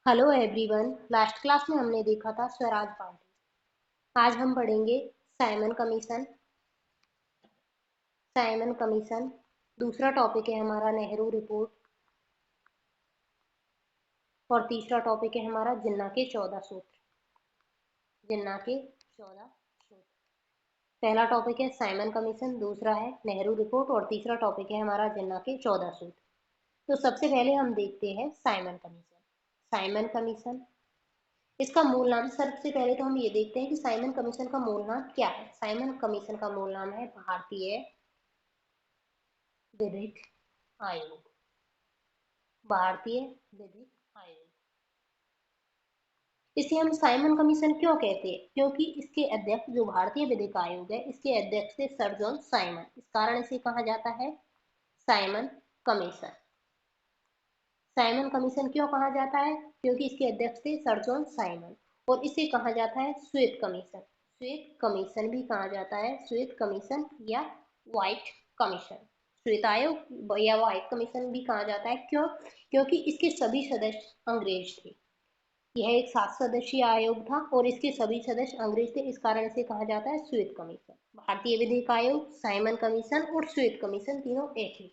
Hello everyone. Last class में हमने देखा था स्वराज पार्टी। आज हम पढ़ेंगे साइमन कमीशन। Simon commission. दूसरा टॉपिक है हमारा नेहरू रिपोर्ट और तीसरा टॉपिक है हमारा जिन्ना के 14 सूत्र। जिन्ना के 14 सूत्र। पहला टॉपिक है साइमन कमीशन, दूसरा है नेहरू रिपोर्ट और तीसरा टॉपिक है हमारा जिन्ना के 14 सूत्र। तो सबसे पहले हम देखते हैं साइमन कमीशन। साइमन कमीशन, इसका मूल नाम, सबसे पहले तो हम ये देखते हैं कि साइमन कमीशन का मूल नाम क्या है। साइमन कमीशन का मूल नाम है भारतीय विधिक आयोग। भारतीय विधिक आयोग। इसे हम साइमन कमीशन क्यों कहते हैं? क्योंकि इसके अध्यक्ष, जो भारतीय विधिक आयोग है, इसके अध्यक्ष थे सर जॉन साइमन। इस कारण इसे कहा जाता है साइमन कमीशन। साइमन कमीशन क्यों कहा जाता है? क्योंकि इसके अध्यक्ष थे सर जॉन साइमन। और इसे कहा जाता है श्वेत कमीशन। श्वेत कमीशन भी कहा जाता है, श्वेत कमीशन या व्हाइट कमीशन। श्वेत आयोग या व्हाइट कमीशन भी कहा जाता है। क्यों? क्योंकि इसके सभी सदस्य अंग्रेज थे। यह एक 7 सदस्यीय आयोग था और इसके सभी सदस्य अंग्रेज थे। इस कारण इसे कहा जाता है श्वेत कमीशन। भारतीय विधिक आयोग, साइमन कमीशन और श्वेत कमीशन तीनों एक ही।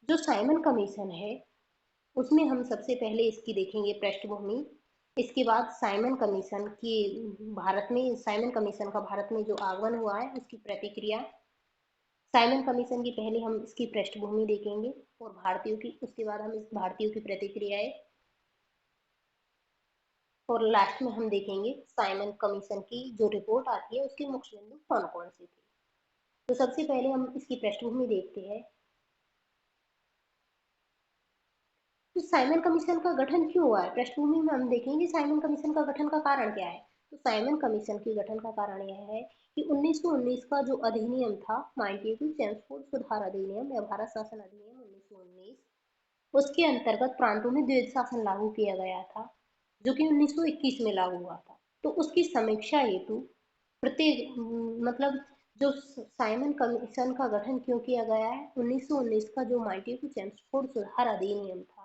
जो साइमन कमीशन है उसमें हम सबसे पहले इसकी देखेंगे पृष्ठभूमि। इसके बाद साइमन कमीशन की भारत में, साइमन कमीशन का भारत में जो आगमन हुआ है उसकी प्रतिक्रिया। साइमन कमीशन की पहले हम इसकी पृष्ठभूमि देखेंगे और भारतीयों की, उसके बाद हम इस भारतीयों की प्रतिक्रियाएं, और लास्ट में हम देखेंगे साइमन कमीशन की जो रिपोर्ट आती है उसके मुख्य बिंदु कौन कौन से थे। तो सबसे पहले हम इसकी पृष्ठभूमि देखते हैं। तो साइमन कमीशन का गठन क्यों हुआ है? पृष्ठभूमि में हम देखेंगे साइमन कमीशन का गठन का कारण क्या है। तो साइमन कमीशन के गठन का कारण यह है कि 1919 का जो अधिनियम था, 92 चेम्सफोर्ड सुधार अधिनियम या भारत शासन अधिनियम 1919, उसके अंतर्गत प्रांतों में द्वैध शासन लागू किया गया था, जो कि 1921 में लागू हुआ था। तो उसकी समीक्षा हेतु प्रत्येक, मतलब जो साइमन कमीशन का गठन क्यों किया गया है, 1919 का जो 92 चेम्सफोर्ड सुधार अधिनियम था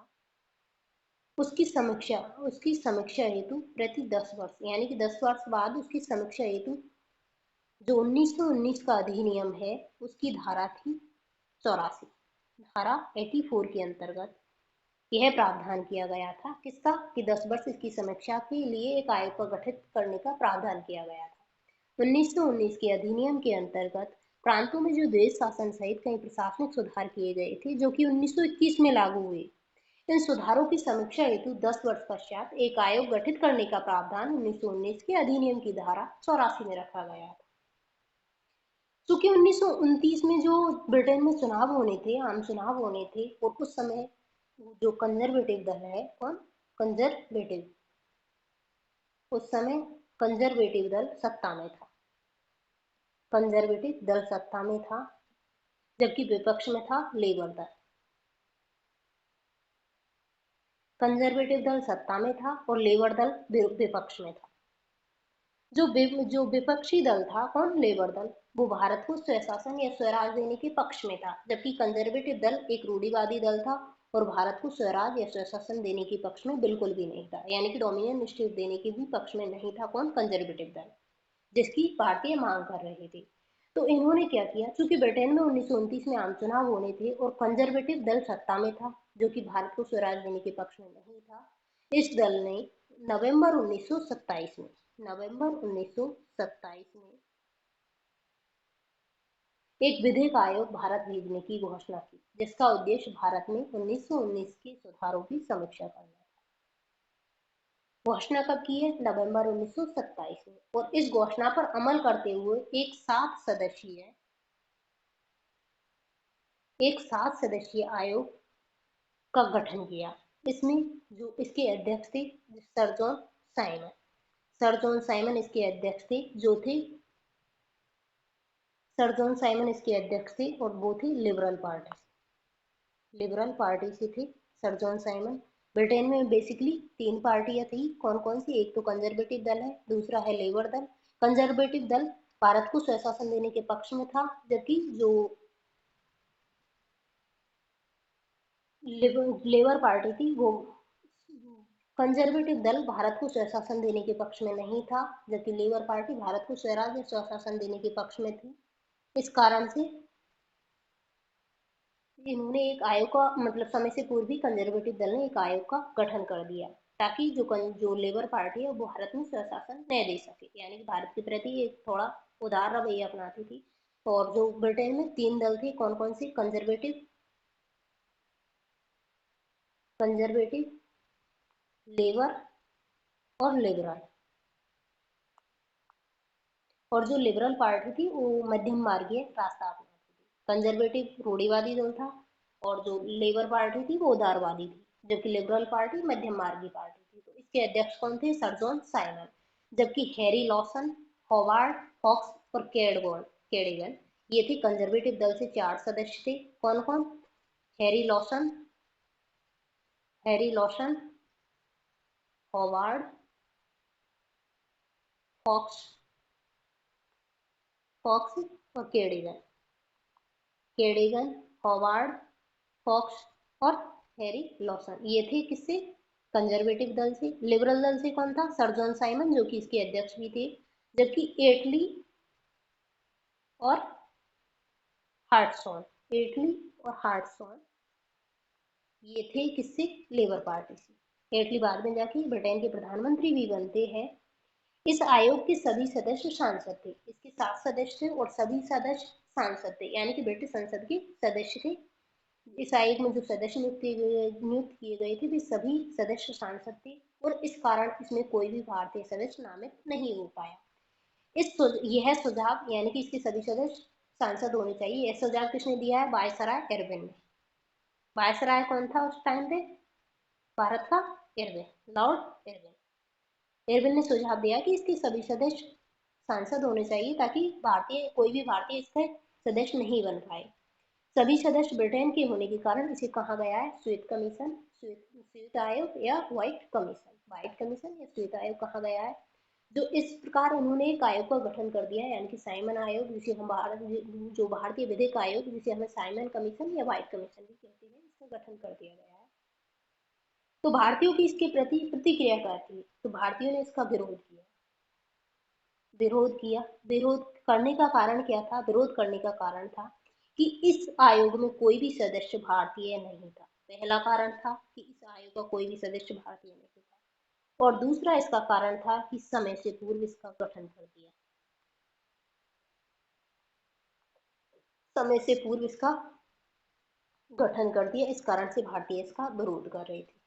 उसकी समीक्षा हेतु प्रति 10 वर्ष, यानी कि 10 वर्ष बाद उसकी समीक्षा हेतु जो 1919 का अधिनियम है उसकी धारा थी 84, धारा 84 के अंतर्गत यह प्रावधान किया गया था। किसका? कि 10 वर्ष इसकी समीक्षा के लिए एक आयोग का गठित करने का प्रावधान किया गया था। 1919 के अधिनियम के अंतर्गत प्रांतों में जो द्वैध शासन सहित कई प्रशासनिक सुधार किए गए थे, जो कि 1921 में लागू हुए। इन सुधारों की समीक्षा हेतु 10 वर्ष पश्चात एक आयोग गठित करने का प्रावधान 1919 के अधिनियम की धारा 84 में रखा गया था। चूंकि 1929 में जो ब्रिटेन में चुनाव होने थे, आम चुनाव होने थे, और उस समय जो कंजर्वेटिव दल है, कौन? कंजर्वेटिव, उस समय कंजर्वेटिव दल सत्ता में था। कंजर्वेटिव दल सत्ता में था, जबकि विपक्ष में था लेबर दल। कंजर्वेटिव दल सत्ता में था और लेबर दल विपक्ष में था। जो विपक्षी दल था, कौन? लेबर दल, वो भारत को स्वशासन या स्वराज देने के पक्ष में था, जबकि कंजर्वेटिव दल एक रूढ़िवादी दल था और भारत को स्वराज या स्वशासन देने के पक्ष में बिल्कुल भी नहीं था, यानी कि डोमिनियन स्टेट देने के भी पक्ष में नहीं था। कौन? कंजर्वेटिव दल, जिसकी भारतीय मांग कर रहे थे। तो इन्होंने क्या किया, चूंकि ब्रिटेन में 1929 में आम चुनाव होने थे और कंजर्वेटिव दल सत्ता में था, जो कि भारत को स्वराज देने के पक्ष में नहीं था, इस दल ने नवंबर 1927 में, नवंबर 1927 में एक विधिक आयोग भारत भेजने की घोषणा की, जिसका उद्देश्य भारत में 1919 के सुधारों की समीक्षा करना था। घोषणा कब की है? नवंबर 1927 में। और इस घोषणा पर अमल करते हुए एक 7 सदस्यीय आयोग का गठन किया। इसमें जो इसके अध्यक्ष थे sir John Simon, sir John Simon इसके अध्यक्ष थे, जो थे सर जॉन साइमन इसके अध्यक्ष थे और वो थे लिबरल पार्टी से थे सर जॉन साइमन। ब्रिटेन में बेसिकली 3 पार्टियां थी, कौन कौन सी? एक तो कंजर्वेटिव दल है, दूसरा है लेबर दल। कंजर्वेटिव दल भारत को स्वशासन देने के पक्ष में था, जबकि जो लेबर पार्टी थी वो कंजर्वेटिव दल भारत को स्वशासन देने के पक्ष में नहीं था, जबकि लेबर पार्टी भारत को स्वराज्य स्वशासन देने के पक्ष में थी। इस कारण से इन्होंने एक आयोग का मतलब समय से पूर्व ही कंजर्वेटिव दल ने एक आयोग का गठन कर दिया, ताकि जो लेबर पार्टी है वो भारत में स्वशासन न दे सके, यानी कि भारत के प्रति एक थोड़ा उदार रवैया अपनाती थी। और जो ब्रिटेन में 3 दल थे, कौन कौन से? कंजर्वेटिव, कंजर्वेटिव, लेबर और लिबरल। और जो लिबरल पार्टी थी वो मध्यम मार्गीय रास्ता अपनाती थी। कंजर्वेटिव रूढ़िवादी दल था और जो लेबर पार्टी थी वो उदारवादी थी, जबकि लिबरल पार्टी मध्यम मार्गी पार्टी थी। तो इसके अध्यक्ष कौन थे? Sir John Simon. जबकि हैरी लॉसन, हॉवार्ड फॉक्स और कैडगन ये थे कंजर्वेटिव दल से 4 सदस्य थे। कौन कौन? Harry Lawson, Harry Lawson, Howard Fox, Fox और कैडगन। कैडगन, हॉवार्ड फॉक्स और हैरी लॉसन ये थे किससे? कंजर्वेटिव दल से। लिबरल दल से कौन था? सर जॉन साइमन, जो कि इसके अध्यक्ष भी थे। जबकि एटली और हार्टसॉन, एटली और हार्टसॉन ये थे किससे? लेबर पार्टी से। एटली बाद में जाके ब्रिटेन के प्रधानमंत्री भी बनते हैं। इस आयोग के सभी सदस्य सांसद थे। इसके 7 सदस्य थे और सभी सदस्य सांसद थे, यानी कि ब्रिटिश संसद के सदस्य थे। इस आयोग में जो सदस्य नियुक्त किए गए थे वे सभी सदस्य सांसद थे, और इस कारण इसमें कोई भी भारतीय सदस्य नामित नहीं हो पाया। यह सुझाव, यानी कि इसके सभी सदस्य सांसद होने चाहिए, यह सुझाव किसने दिया है? वायसराय इरविन ने। वायसराय कौन था उस टाइम पे भारत का? Irwin, Lord Irwin. इरविन ने सुझाव दिया कि इसके सभी सदस्य सांसद होने चाहिए, ताकि कोई भी भारतीय इसका सदस्य नहीं बन पाए। सभी सदस्य ब्रिटेन के होने के कारण इसे कहा गया है श्वेत कमीशन, श्वेत आयोग या व्हाइट कमीशन। व्हाइट कमीशन या श्वेत आयोग कहा गया है। जो इस प्रकार उन्होंने एक आयोग का गठन कर दिया है, यानी कि साइमन आयोग, जिसे हम जो भारतीय विधिक आयोग, जिसे हमें साइमन कमीशन या व्हाइट कमीशन भी कहते हैं, इसका गठन कर दिया गया है। तो भारतीयों की इसके प्रति प्रतिक्रिया क्या थी? तो भारतीयों ने इसका विरोध किया। विरोध किया। विरोध करने का कारण क्या था? विरोध करने का कारण था कि इस आयोग में कोई भी सदस्य भारतीय नहीं था। पहला कारण था कि इस आयोग का कोई भी सदस्य भारतीय नहीं था, और दूसरा इसका कारण था कि समय से पूर्व इसका गठन कर दिया। समय से पूर्व इसका गठन कर दिया, इस कारण से भारतीय इसका विरोध कर रहे थे।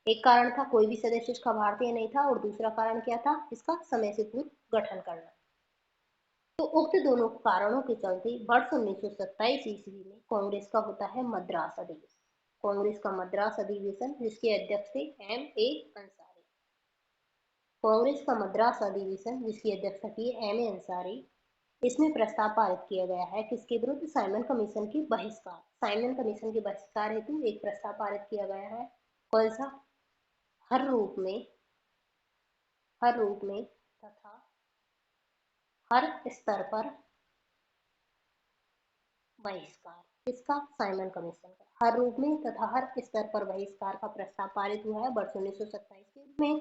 एक कारण था कोई भी सदस्य इसका भारतीय नहीं था, और दूसरा कारण क्या था? इसका समय से पूर्व गठन करना। तो उक्त दोनों कारणों के चलते वर्ष 1927 ईस्वी में कांग्रेस का होता है मद्रास अधिवेशन। कांग्रेस का मद्रास अधिवेशन, जिसके अध्यक्ष थे M.A. अंसारी। कांग्रेस का मद्रास अधिवेशन जिसकी अध्यक्षता की M.A. अंसारी, इसमें प्रस्ताव पारित किया गया है किसके विरुद्ध? साइमन कमीशन की बहिष्कार। साइमन कमीशन के बहिष्कार हेतु एक प्रस्ताव पारित किया गया है। कौन सा? हर रूप में, हर रूप में तथा हर स्तर पर बहिष्कार। किसका? साइमन कमीशन का। हर रूप में तथा हर स्तर पर बहिष्कार का प्रस्ताव पारित हुआ है वर्ष 1927 में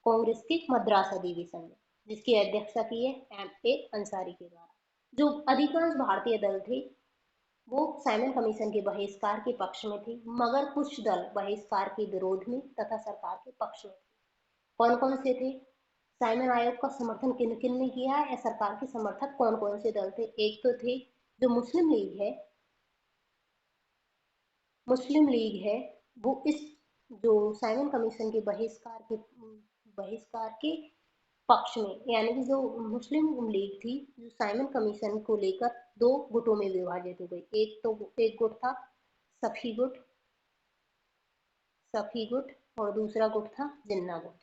कांग्रेस के मद्रास अधिवेशन में, जिसकी अध्यक्षता की है M.A. अंसारी के द्वारा। जो अधिकांश भारतीय दल थे वो साइमन कमीशन के बहिष्कार के पक्ष में थे, मगर कुछ दल बहिष्कार के विरोध में तथा सरकार के पक्ष में थे। कौन कौन से थे? साइमन आयोग का समर्थन किन किन ने किया है, या सरकार के समर्थक कौन कौन से दल थे? एक तो थे जो मुस्लिम लीग है, मुस्लिम लीग है, वो इस जो साइमन कमीशन के बहिष्कार के पक्ष में, यानी कि जो मुस्लिम लीग थी, जो साइमन कमीशन को लेकर दो गुटों में विभाजित हो गई। एक गुट था सफी गुट, सफी गुट, और दूसरा गुट था जिन्ना गुट।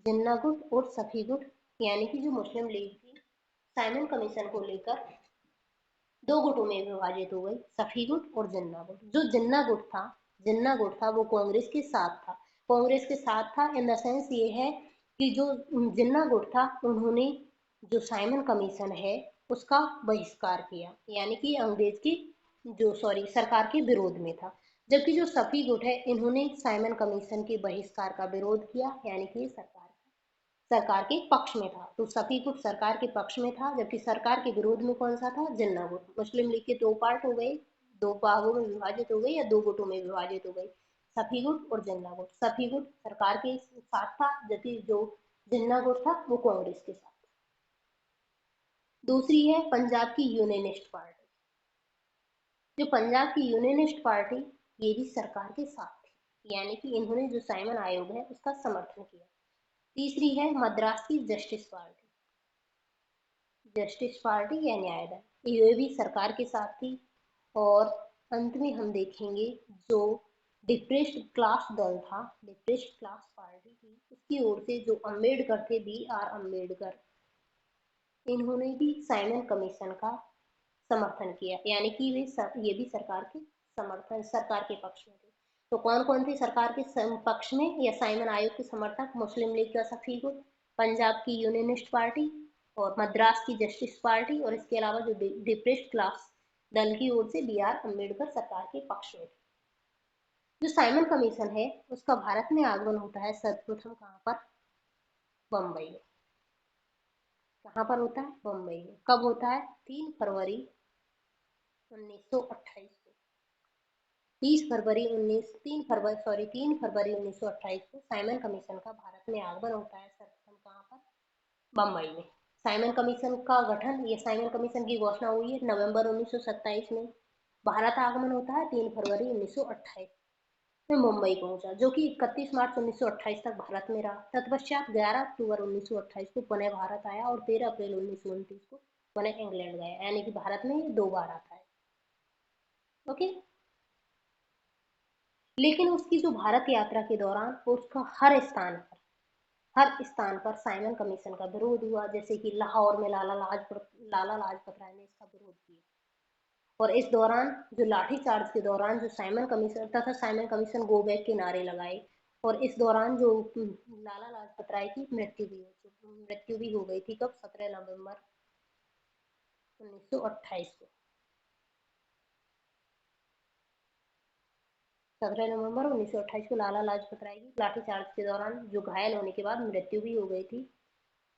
जिन्ना गुट और सफी गुट, यानी कि जो मुस्लिम लीग थी साइमन कमीशन को लेकर दो गुटों में विभाजित हो गई, सफी गुट और जिन्ना गुट। जो जिन्ना गुट था वो कांग्रेस के साथ था। कांग्रेस के साथ था इन द सेंस ये है कि जो जिन्ना गुट था उन्होंने जो साइमन कमीशन है उसका बहिष्कार किया, यानी कि अंग्रेज की जो सरकार के विरोध में था। जबकि जो सफी गुट है, इन्होंने साइमन कमीशन के बहिष्कार का विरोध किया, यानी कि सरकार के पक्ष में था। तो सफी गुट सरकार के पक्ष में था, जबकि सरकार के विरोध में कौन सा था? जिन्ना गुट। मुस्लिम लीग के दो पार्ट हो गए, दो भागों में विभाजित हो गई या दो गुटों में विभाजित हो गई, सफी गुट और जिन्ना गुट। सफी गुट सरकार के साथ था, जबकि जो जिन्ना गुट था वो कांग्रेस के साथ। दूसरी है पंजाब की यूनियनिस्ट पार्टी। जो पंजाब की यूनियनिस्ट पार्टी, ये भी सरकार के साथ थी, यानी कि इन्होंने जो साइमन आयोग है उसका समर्थन किया। तीसरी है मद्रास की जस्टिस पार्टी। जस्टिस पार्टी या न्यायदल, ये भी सरकार के साथ थी। और अंत में हम देखेंगे जो डिप्रेस्ड क्लास दल था, डिप्रेस्ड क्लास पार्टी थी, उसकी ओर से जो अम्बेडकर थे, B.R. अम्बेडकर, इन्होंने भी साइमन कमीशन का समर्थन किया, यानी कि ये भी सरकार के पक्ष में थे। तो कौन कौन थे सरकार के पक्ष में या साइमन आयोग के समर्थक? मुस्लिम लीग का सफी गुट, पंजाब की यूनियनिस्ट पार्टी और मद्रास की जस्टिस पार्टी, और इसके अलावा जो डिप्रेस्ड क्लास दल की ओर से B.R. अम्बेडकर सरकार के पक्ष में थे। जो साइमन कमीशन है उसका भारत में आगमन होता है सर्वप्रथम कहाँ पर? बम्बई में। कहाँ पर होता है? बम्बई में। कब होता है? 3 फरवरी 1928 को। 3 फरवरी 1928 को साइमन कमीशन का भारत में आगमन होता है सर्वप्रथम कहाँ पर? बम्बई में। साइमन कमीशन का गठन, ये साइमन कमीशन की घोषणा हुई है नवंबर 1927 में। भारत आगमन होता है 3 फरवरी 1928 में। मुंबई पहुंचा, जो कि 31 मार्च 1928 तक भारत में रहा। तत्पश्चात 11 अक्टूबर 1928 को पुनः भारत आया और 13 अप्रैल 1929 को पुनः इंग्लैंड गया, यानी कि भारत में ये 2 बार आता है। ओके। लेकिन उसकी जो भारत यात्रा के दौरान उसका हर स्थान पर साइमन कमीशन का विरोध हुआ, जैसे कि लाहौर में लाला लाजपत राय ने इसका विरोध किया। और इस दौरान जो लाठीचार्ज के दौरान जो साइमन कमीशन गो बैक के नारे लगाए। और इस दौरान जो लाला लाजपत राय की मृत्यु भी हो गई थी। कब? 17 नवंबर 1928 को। 17 नवंबर 1928 को लाला लाजपत राय की लाठीचार्ज के दौरान जो घायल होने के बाद मृत्यु भी हो गई थी।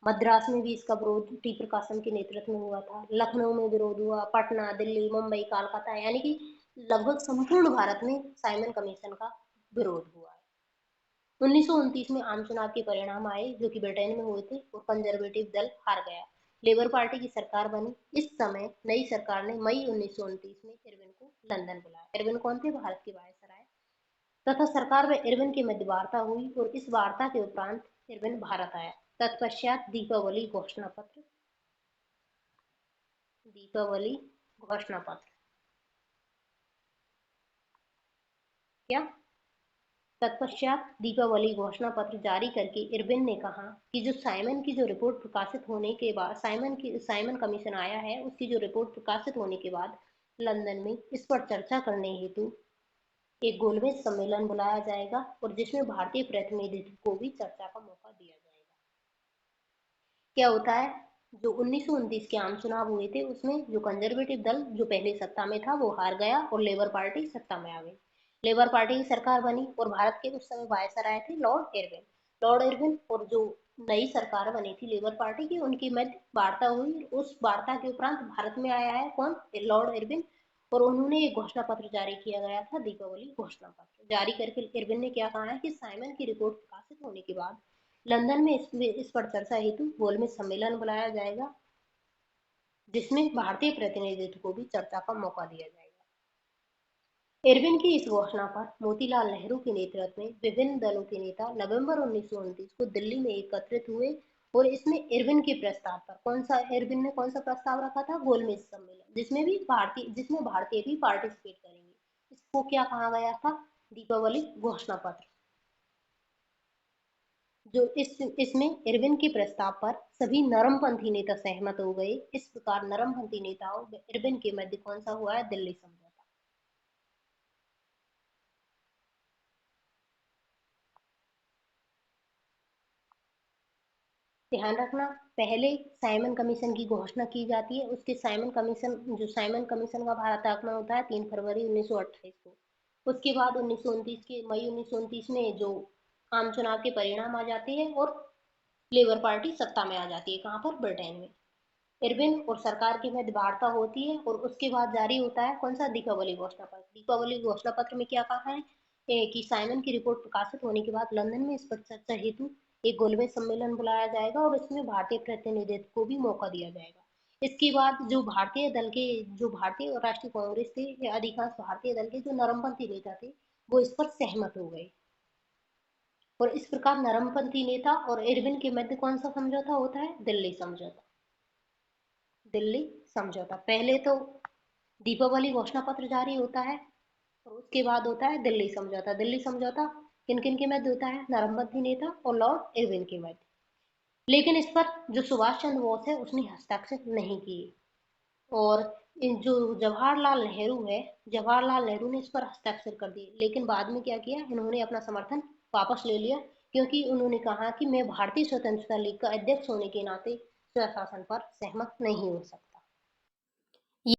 मद्रास में भी इसका विरोध टी प्रकाशन के नेतृत्व में हुआ था। लखनऊ में विरोध हुआ, पटना, दिल्ली, मुंबई, कोलकाता, यानी कि लगभग संपूर्ण भारत में साइमन कमीशन का विरोध हुआ है। 1929 में आम चुनाव के परिणाम आए, जो कि ब्रिटेन में हुए थे, और कंजर्वेटिव दल हार गया। लेबर पार्टी की सरकार बनी। इस समय नई सरकार ने मई 1929 में इरविन को लंदन बुलाया। इरविन कौन थे? भारत के वायसराय। तथा सरकार व इरविन की मध्य वार्ता हुई, और इस वार्ता के उपरांत इरविन भारत आया। तत्पश्चात दीपावली घोषणा पत्र क्या तत्पश्चात दीपावली घोषणा पत्र जारी करके इरविन ने कहा कि जो साइमन की जो रिपोर्ट प्रकाशित होने के बाद साइमन कमीशन आया है, उसकी जो रिपोर्ट प्रकाशित होने के बाद लंदन में इस पर चर्चा करने हेतु एक गोलमेज सम्मेलन बुलाया जाएगा, और जिसमें भारतीय प्रतिनिधित्व को भी चर्चा का मौका दिया जाएगा। क्या होता है? जो 1929 के आम चुनाव हुए थे, उसमें जो कंजर्वेटिव दल जो पहले सत्ता में था वो हार गया, और लेबर पार्टी सत्ता में आ गई। लेबर पार्टी की सरकार बनी, और भारत के उस समय वायसराय थे लॉर्ड इरविन। और जो नई सरकार बनी थी लेबर पार्टी की, उनकी मध्य वार्ता हुई। उस वार्ता के उपरांत भारत में आया है कौन? Lord Irwin. और उन्होंने एक घोषणा पत्र जारी किया गया था, दीपावली घोषणा पत्र जारी करके इरविन ने क्या कहा है कि साइमन की रिपोर्ट प्रकाशित होने के बाद लंदन में इस पर चर्चा हेतु गोलमेज सम्मेलन बुलाया जाएगा, जिसमें भारतीय प्रतिनिधित्व को भी चर्चा का मौका दिया जाएगा। इरविन की इस घोषणा पर मोतीलाल नेहरू के नेतृत्व में विभिन्न दलों के नेता नवंबर 1929 को दिल्ली में एकत्रित हुए, और इसमें इरविन ने कौन सा प्रस्ताव रखा था? गोलमेज सम्मेलन, जिसमें भारतीय भी पार्टिसिपेट करेंगे। इसको क्या कहा गया था? दीपावली घोषणा पत्र। जो इसमें इरविन के प्रस्ताव पर सभी नरमपंथी नेता सहमत हो गए। इस प्रकार नरमपंथी नेताओं व इरविन के मध्य कौन सा हुआ है? दिल्ली समझौता। ध्यान रखना, पहले साइमन कमीशन की घोषणा की जाती है। उसके साइमन कमीशन का भारत आगमन होता है 3 फरवरी 1928 को। उसके बाद 1929 के मई 1929 में जो आम चुनाव के परिणाम आ जाते हैं और लेबर पार्टी सत्ता में आ जाती है। कहाँ पर? ब्रिटेन में। इरविन और सरकार के मध्य वार्ता होती है और उसके बाद जारी होता है कौन सा? दीपावली घोषणा पत्र। दीपावली घोषणा पत्र में क्या कहा है कि साइमन की रिपोर्ट प्रकाशित होने के बाद लंदन में इस पर चर्चा हेतु एक गोलमेज सम्मेलन बुलाया जाएगा और इसमें भारतीय प्रतिनिधित्व को भी मौका दिया जाएगा। इसके बाद जो भारतीय और राष्ट्रीय कांग्रेस थे या अधिकांश भारतीय दल के जो नरमपंथी नेता थे वो इस पर सहमत हो गए और इस प्रकार नरमपंथी नेता और इरविन के मध्य कौन सा समझौता होता है? दिल्ली समझौता। दिल्ली समझौता। पहले तो दीपावली घोषणा पत्र जारी होता है और उसके बाद होता है दिल्ली समझौता। दिल्ली समझौता किन किन के मध्य होता है? नरमपंथी नेता और लॉर्ड इरविन के मध्य। लेकिन इस पर जो सुभाष चंद्र बोस है उसने हस्ताक्षर नहीं किए और जो जवाहरलाल नेहरू है, जवाहरलाल नेहरू ने इस पर हस्ताक्षर कर दिए। लेकिन बाद में क्या किया? इन्होंने अपना समर्थन वापस ले लिया क्योंकि उन्होंने कहा कि मैं भारतीय स्वतंत्रता लीग का अध्यक्ष होने के नाते स्वशासन पर सहमत नहीं हो सकता।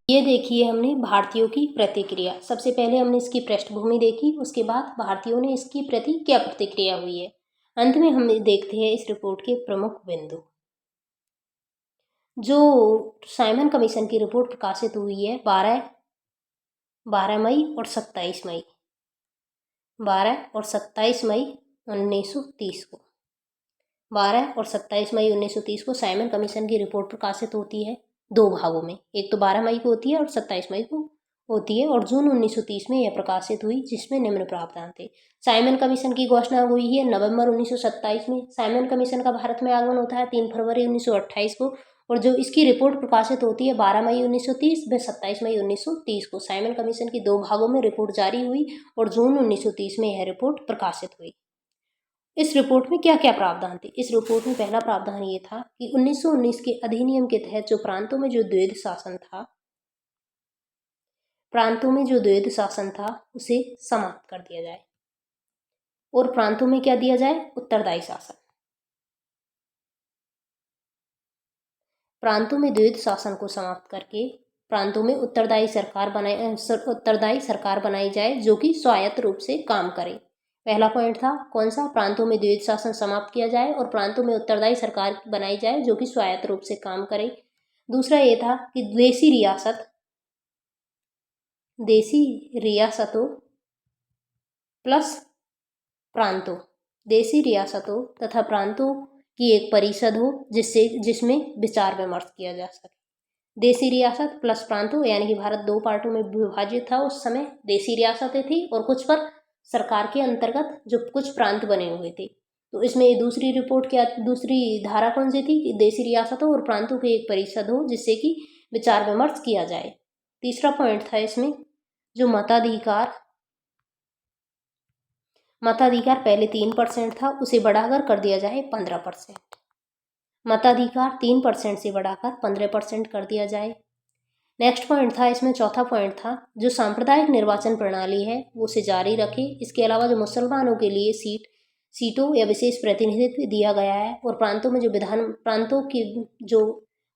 ये देखिए हमने भारतीयों की प्रतिक्रिया। सबसे पहले हमने इसकी पृष्ठभूमि देखी, उसके बाद भारतीयों ने इसकी प्रति क्या प्रतिक्रिया हुई है। अंत में हम देखते हैं इस रिपोर्ट के प्रमुख बिंदु। जो साइमन कमीशन की रिपोर्ट प्रकाशित हुई है 12 मई और 27 मई 12 और 27 मई 1930 को 12 और 27 मई 1930 को साइमन कमीशन की रिपोर्ट प्रकाशित होती है दो भागों में। एक तो 12 मई को होती है और 27 मई को होती है और जून 1930 में यह प्रकाशित हुई, जिसमें निम्न प्रावधान थे। साइमन कमीशन की घोषणा हुई है नवंबर 1927 में। साइमन कमीशन का भारत में आगमन होता है 3 फरवरी 1928 को और जो इसकी रिपोर्ट प्रकाशित होती है 12 मई 1930 व 27 मई 1930 को। साइमन कमीशन की दो भागों में रिपोर्ट जारी हुई और जून 1930 में यह रिपोर्ट प्रकाशित हुई। इस रिपोर्ट में क्या क्या प्रावधान थे? इस रिपोर्ट में पहला प्रावधान ये था कि 1919 के अधिनियम के तहत जो प्रांतों में जो द्वैध शासन था उसे समाप्त कर दिया जाए और प्रांतों में क्या दिया जाए? उत्तरदायी शासन। प्रांतों में द्वैध शासन को समाप्त करके प्रांतों में उत्तरदायी सरकार बनाई जाए जो कि स्वायत्त रूप से काम करे। पहला पॉइंट था कौन सा? प्रांतों में द्वैध शासन समाप्त किया जाए और प्रांतों में उत्तरदायी सरकार बनाई जाए जो कि स्वायत्त रूप से काम करे। दूसरा ये था कि देसी रियासतों प्लस प्रांतों, देसी रियासतों तथा प्रांतों की एक परिषद हो जिसमें विचार विमर्श किया जा सके। देसी रियासत प्लस प्रांतों, यानी कि भारत दो पार्टों में विभाजित था उस समय। देसी रियासतें थी और कुछ पर सरकार के अंतर्गत जो कुछ प्रांत बने हुए थे। तो इसमें दूसरी धारा कौन सी थी कि देसी रियासतों और प्रांतों की एक परिषद हो जिससे कि विचार विमर्श किया जाए। तीसरा पॉइंट था इसमें जो मताधिकार पहले 3% था उसे बढ़ाकर कर दिया जाए 15%। मताधिकार 3% से बढ़ाकर 15% कर दिया जाए। नेक्स्ट पॉइंट था इसमें, चौथा पॉइंट था जो सांप्रदायिक निर्वाचन प्रणाली है वो उसे जारी रखे। इसके अलावा जो मुसलमानों के लिए सीटों या विशेष प्रतिनिधित्व दिया गया है और प्रांतों की जो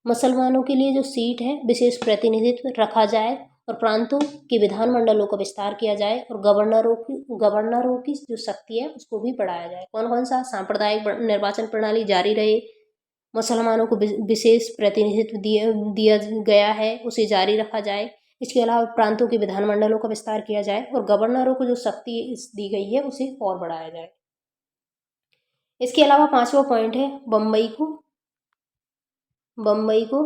मुसलमानों के लिए जो सीट है विशेष प्रतिनिधित्व रखा जाए और प्रांतों के विधानमंडलों का विस्तार किया जाए और गवर्नरों की जो शक्ति है उसको भी बढ़ाया जाए। कौन कौन सा? सांप्रदायिक निर्वाचन प्रणाली जारी रहे, मुसलमानों को विशेष प्रतिनिधित्व दिया गया है उसे जारी रखा जाए। इसके अलावा प्रांतों के विधानमंडलों का विस्तार किया जाए और गवर्नरों को जो शक्ति दी गई है उसे और बढ़ाया जाए। इसके अलावा पांचवा पॉइंट है बम्बई को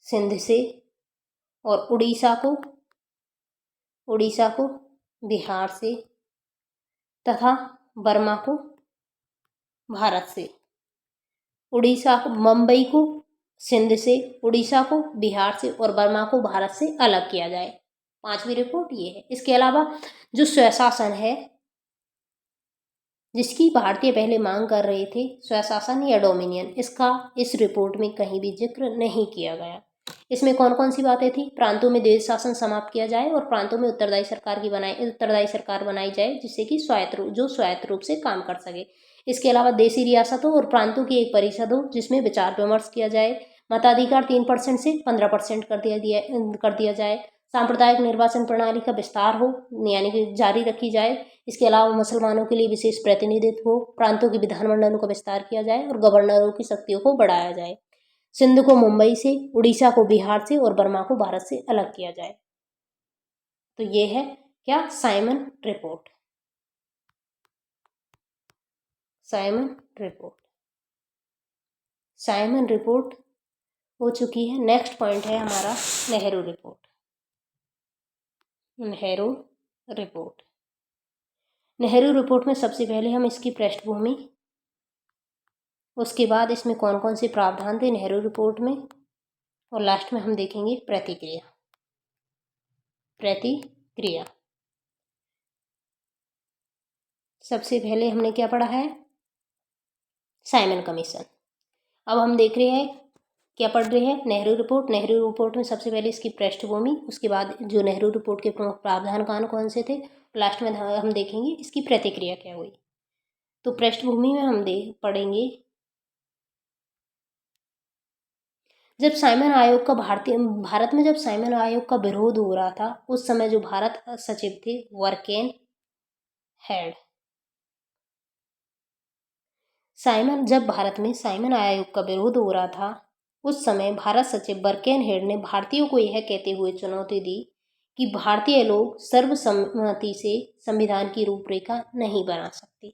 सिंध से और उड़ीसा को बिहार से तथा बर्मा को भारत से। मुंबई को सिंध से, उड़ीसा को बिहार से और बर्मा को भारत से अलग किया जाए। पांचवी रिपोर्ट ये है। इसके अलावा जो स्वशासन है जिसकी भारतीय पहले मांग कर रहे थे, स्वशासन या डोमिनियन, इसका इस रिपोर्ट में कहीं भी जिक्र नहीं किया गया। इसमें कौन कौन सी बातें थी? प्रांतों में द्वैध शासन समाप्त किया जाए और प्रांतों में उत्तरदायी सरकार बनाई जाए जिससे कि स्वायत्त रूप से काम कर सके। इसके अलावा देसी रियासतों और प्रांतों की एक परिषद हो जिसमें विचार विमर्श किया जाए। मताधिकार 3% से 15% कर दिया जाए। सांप्रदायिक निर्वाचन प्रणाली का विस्तार हो, यानी कि जारी रखी जाए। इसके अलावा मुसलमानों के लिए विशेष प्रतिनिधित्व हो, प्रांतों के विधानमंडलों का विस्तार किया जाए और गवर्नरों की शक्तियों को बढ़ाया जाए। सिंध को मुंबई से, उड़ीसा को बिहार से और बर्मा को भारत से अलग किया जाए। तो ये है क्या, Simon report. Simon report, Simon report हो चुकी है। नेक्स्ट पॉइंट है हमारा Nehru report. Nehru report, Nehru report में सबसे पहले हम इसकी पृष्ठभूमि, उसके बाद इसमें कौन कौन से प्रावधान थे नेहरू रिपोर्ट में, और लास्ट में हम देखेंगे प्रतिक्रिया। प्रतिक्रिया, सबसे पहले हमने क्या पढ़ा है, साइमन कमीशन। अब हम देख रहे हैं क्या पढ़ रहे हैं, नेहरू रिपोर्ट। नेहरू रिपोर्ट में सबसे पहले इसकी पृष्ठभूमि, उसके बाद जो नेहरू रिपोर्ट के प्रमुख प्रावधान कौन से थे, लास्ट में हम देखेंगे इसकी प्रतिक्रिया क्या हुई। तो पृष्ठभूमि में हम पढ़ेंगे, जब साइमन आयोग का भारत में जब साइमन आयोग का विरोध हो रहा था, उस समय जो भारत सचिव थे वर्केन हेड। जब भारत में साइमन आयोग का विरोध हो रहा था, उस समय भारत सचिव बर्केन हेड ने भारतीयों को यह कहते हुए चुनौती दी कि भारतीय लोग सर्वसम्मति से संविधान की रूपरेखा नहीं बना सकते।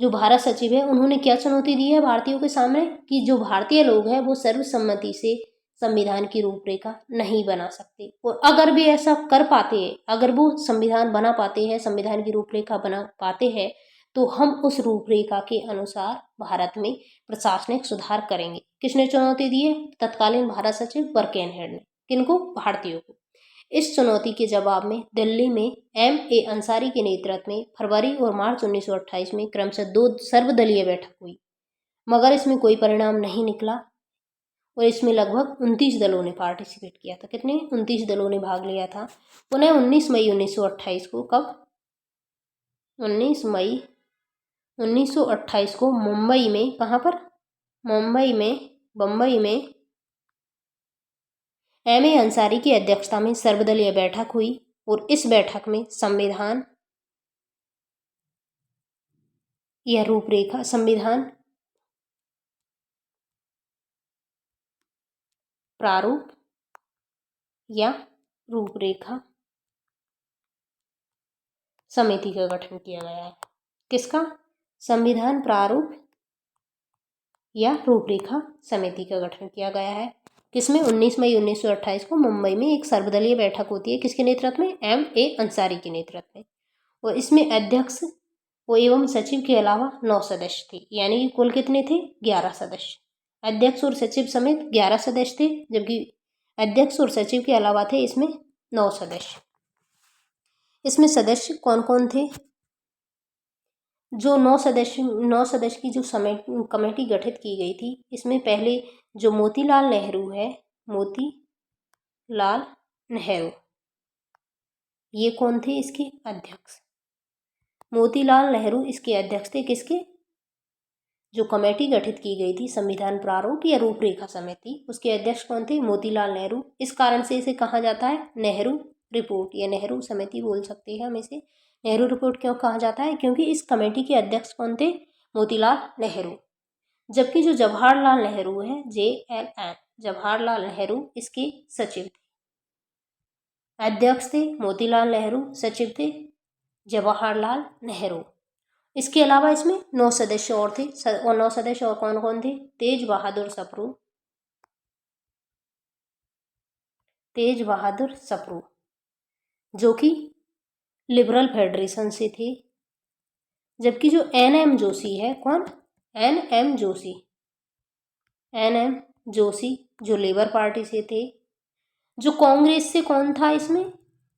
जो भारत सचिव है उन्होंने क्या चुनौती दी है भारतीयों के सामने, कि जो भारतीय लोग हैं वो सर्वसम्मति से संविधान की रूपरेखा नहीं बना सकते, और अगर भी ऐसा कर पाते हैं, अगर वो संविधान बना पाते हैं, संविधान की रूपरेखा बना पाते हैं, तो हम उस रूपरेखा के अनुसार भारत में प्रशासनिक सुधार करेंगे। किसने चुनौती दी है, तत्कालीन भारत सचिव बर्केन हेड ने। किनको, भारतीयों को। इस चुनौती के जवाब में दिल्ली में M.A. अंसारी के नेतृत्व में फरवरी और मार्च 1928 में क्रमशः 2 सर्वदलीय बैठक हुई, मगर इसमें कोई परिणाम नहीं निकला और इसमें लगभग 29 दलों ने पार्टिसिपेट किया था। कितने, 29 दलों ने भाग लिया था। पुनः 19 मई 1928 को, कब, 19 मई 1928 को मुंबई में, कहाँ पर, बम्बई में M.A. अंसारी की अध्यक्षता में सर्वदलीय बैठक हुई और इस बैठक में संविधान या रूपरेखा, संविधान प्रारूप या रूपरेखा समिति का गठन किया गया है। किसका, संविधान प्रारूप या रूपरेखा समिति का गठन किया गया है। किसमें, 19 मई 1928 को मुंबई में एक सर्वदलीय बैठक होती है। किसके नेतृत्व में, M.A. अंसारी के नेतृत्व में। और इसमें अध्यक्ष एवं सचिव के अलावा 9 सदस्य थे, यानी कि कुल कितने थे, 11 सदस्य। अध्यक्ष और सचिव समेत 11 सदस्य थे, जबकि अध्यक्ष और सचिव के अलावा थे इसमें 9 सदस्य। इसमें सदस्य कौन कौन थे, जो 9 सदस्य की जो कमेटी गठित की गई थी, इसमें पहले जो मोतीलाल नेहरू है, मोतीलाल नेहरू, ये कौन थे, इसके अध्यक्ष। मोतीलाल नेहरू इसके अध्यक्ष थे। किसके, जो कमेटी गठित की गई थी संविधान प्रारूप या रूपरेखा समिति, उसके अध्यक्ष कौन थे, मोतीलाल नेहरू। इस कारण से इसे कहा जाता है नेहरू रिपोर्ट या नेहरू समिति बोल सकते हैं हम इसे। नेहरू रिपोर्ट क्यों कहा जाता है, क्योंकि इस कमेटी के अध्यक्ष कौन थे, मोतीलाल नेहरू। जबकि जो जवाहरलाल नेहरू है, JLN, जवाहरलाल नेहरू इसके सचिव थे। अध्यक्ष थे मोतीलाल नेहरू, सचिव थे जवाहरलाल नेहरू। इसके अलावा इसमें 9 सदस्य और थे, और 9 सदस्य और कौन कौन थे, तेज बहादुर सप्रू, जो कि लिबरल फेडरेशन से थे। जबकि जो NM जोशी है, कौन, NM जोशी जो लेबर पार्टी से थे। जो कांग्रेस से कौन था इसमें,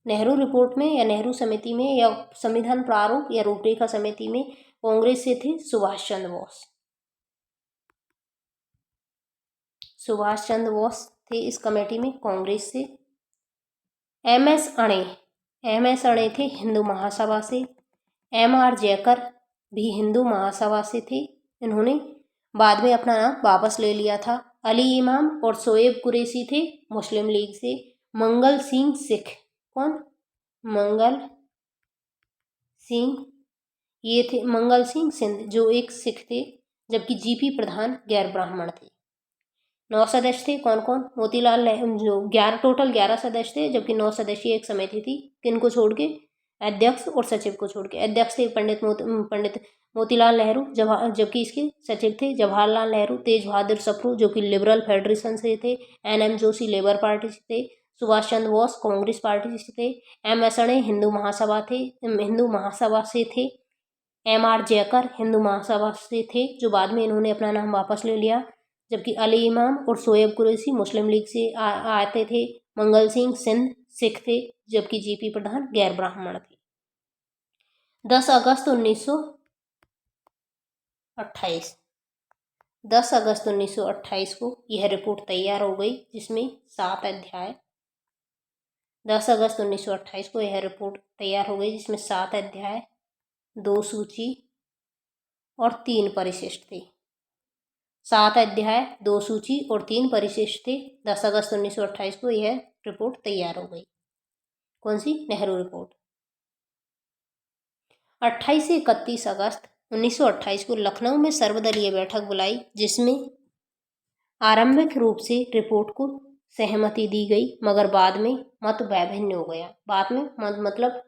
नेहरू रिपोर्ट में या नेहरू समिति में या संविधान प्रारूप या रूपरेखा समिति में, कांग्रेस से थे सुभाष चंद्र बोस थे इस कमेटी में, कांग्रेस से। MS अणे थे हिंदू महासभा से। MR जयकर भी हिंदू महासभा से थे, इन्होंने बाद में अपना नाम वापस ले लिया था। अली इमाम और शोएब कुरैशी थे मुस्लिम लीग से। मंगल सिंह सिख। कौन? मंगल सिंह, ये थे मंगल सिंह सिंध, जो एक सिख थे, जबकि जीपी प्रधान गैर ब्राह्मण थे। 9 सदस्य थे। कौन कौन? मोतीलाल नेहरू, जो 11 टोटल 11 सदस्य थे, जबकि 9 सदस्यीय एक समिति थी। किनको छोड़ के? अध्यक्ष और सचिव को छोड़ के। अध्यक्ष थे पंडित मोतीलाल नेहरू, जबकि इसके सचिव थे जवाहरलाल नेहरू। तेज बहादुर सप्रू, जो कि लिबरल फेडरेशन से थे। NM जोशी लेबर पार्टी से थे। सुभाष चंद्र बोस कांग्रेस पार्टी से थे। MS अणे हिंदू महासभा से थे। MR जयकर हिंदू महासभा से थे, जो बाद में इन्होंने अपना नाम वापस ले लिया। जबकि अली इमाम और शोएब कुरैशी मुस्लिम लीग से आते थे। मंगल सिंह सिंध सिख थे, जबकि जीपी प्रधान गैर ब्राह्मण थे। 10 अगस्त 1928 10 अगस्त 1928 को यह रिपोर्ट तैयार हो गई, जिसमें 7 अध्याय। 10 अगस्त 1928 को यह रिपोर्ट तैयार हो गई, जिसमें 7 अध्याय, 2 सूची और 3 परिशिष्ट थे। 7 अध्याय, 2 सूची और 3 परिशिष्ट थे। 10 अगस्त 1928 को यह रिपोर्ट तैयार हो गई। कौन सी? नेहरू रिपोर्ट। 28 से 31 अगस्त 1928 को लखनऊ में सर्वदलीय बैठक बुलाई, जिसमें आरंभिक रूप से रिपोर्ट को सहमति दी गई, मगर बाद में मत वैभिन्न हो गया। बाद में मतलब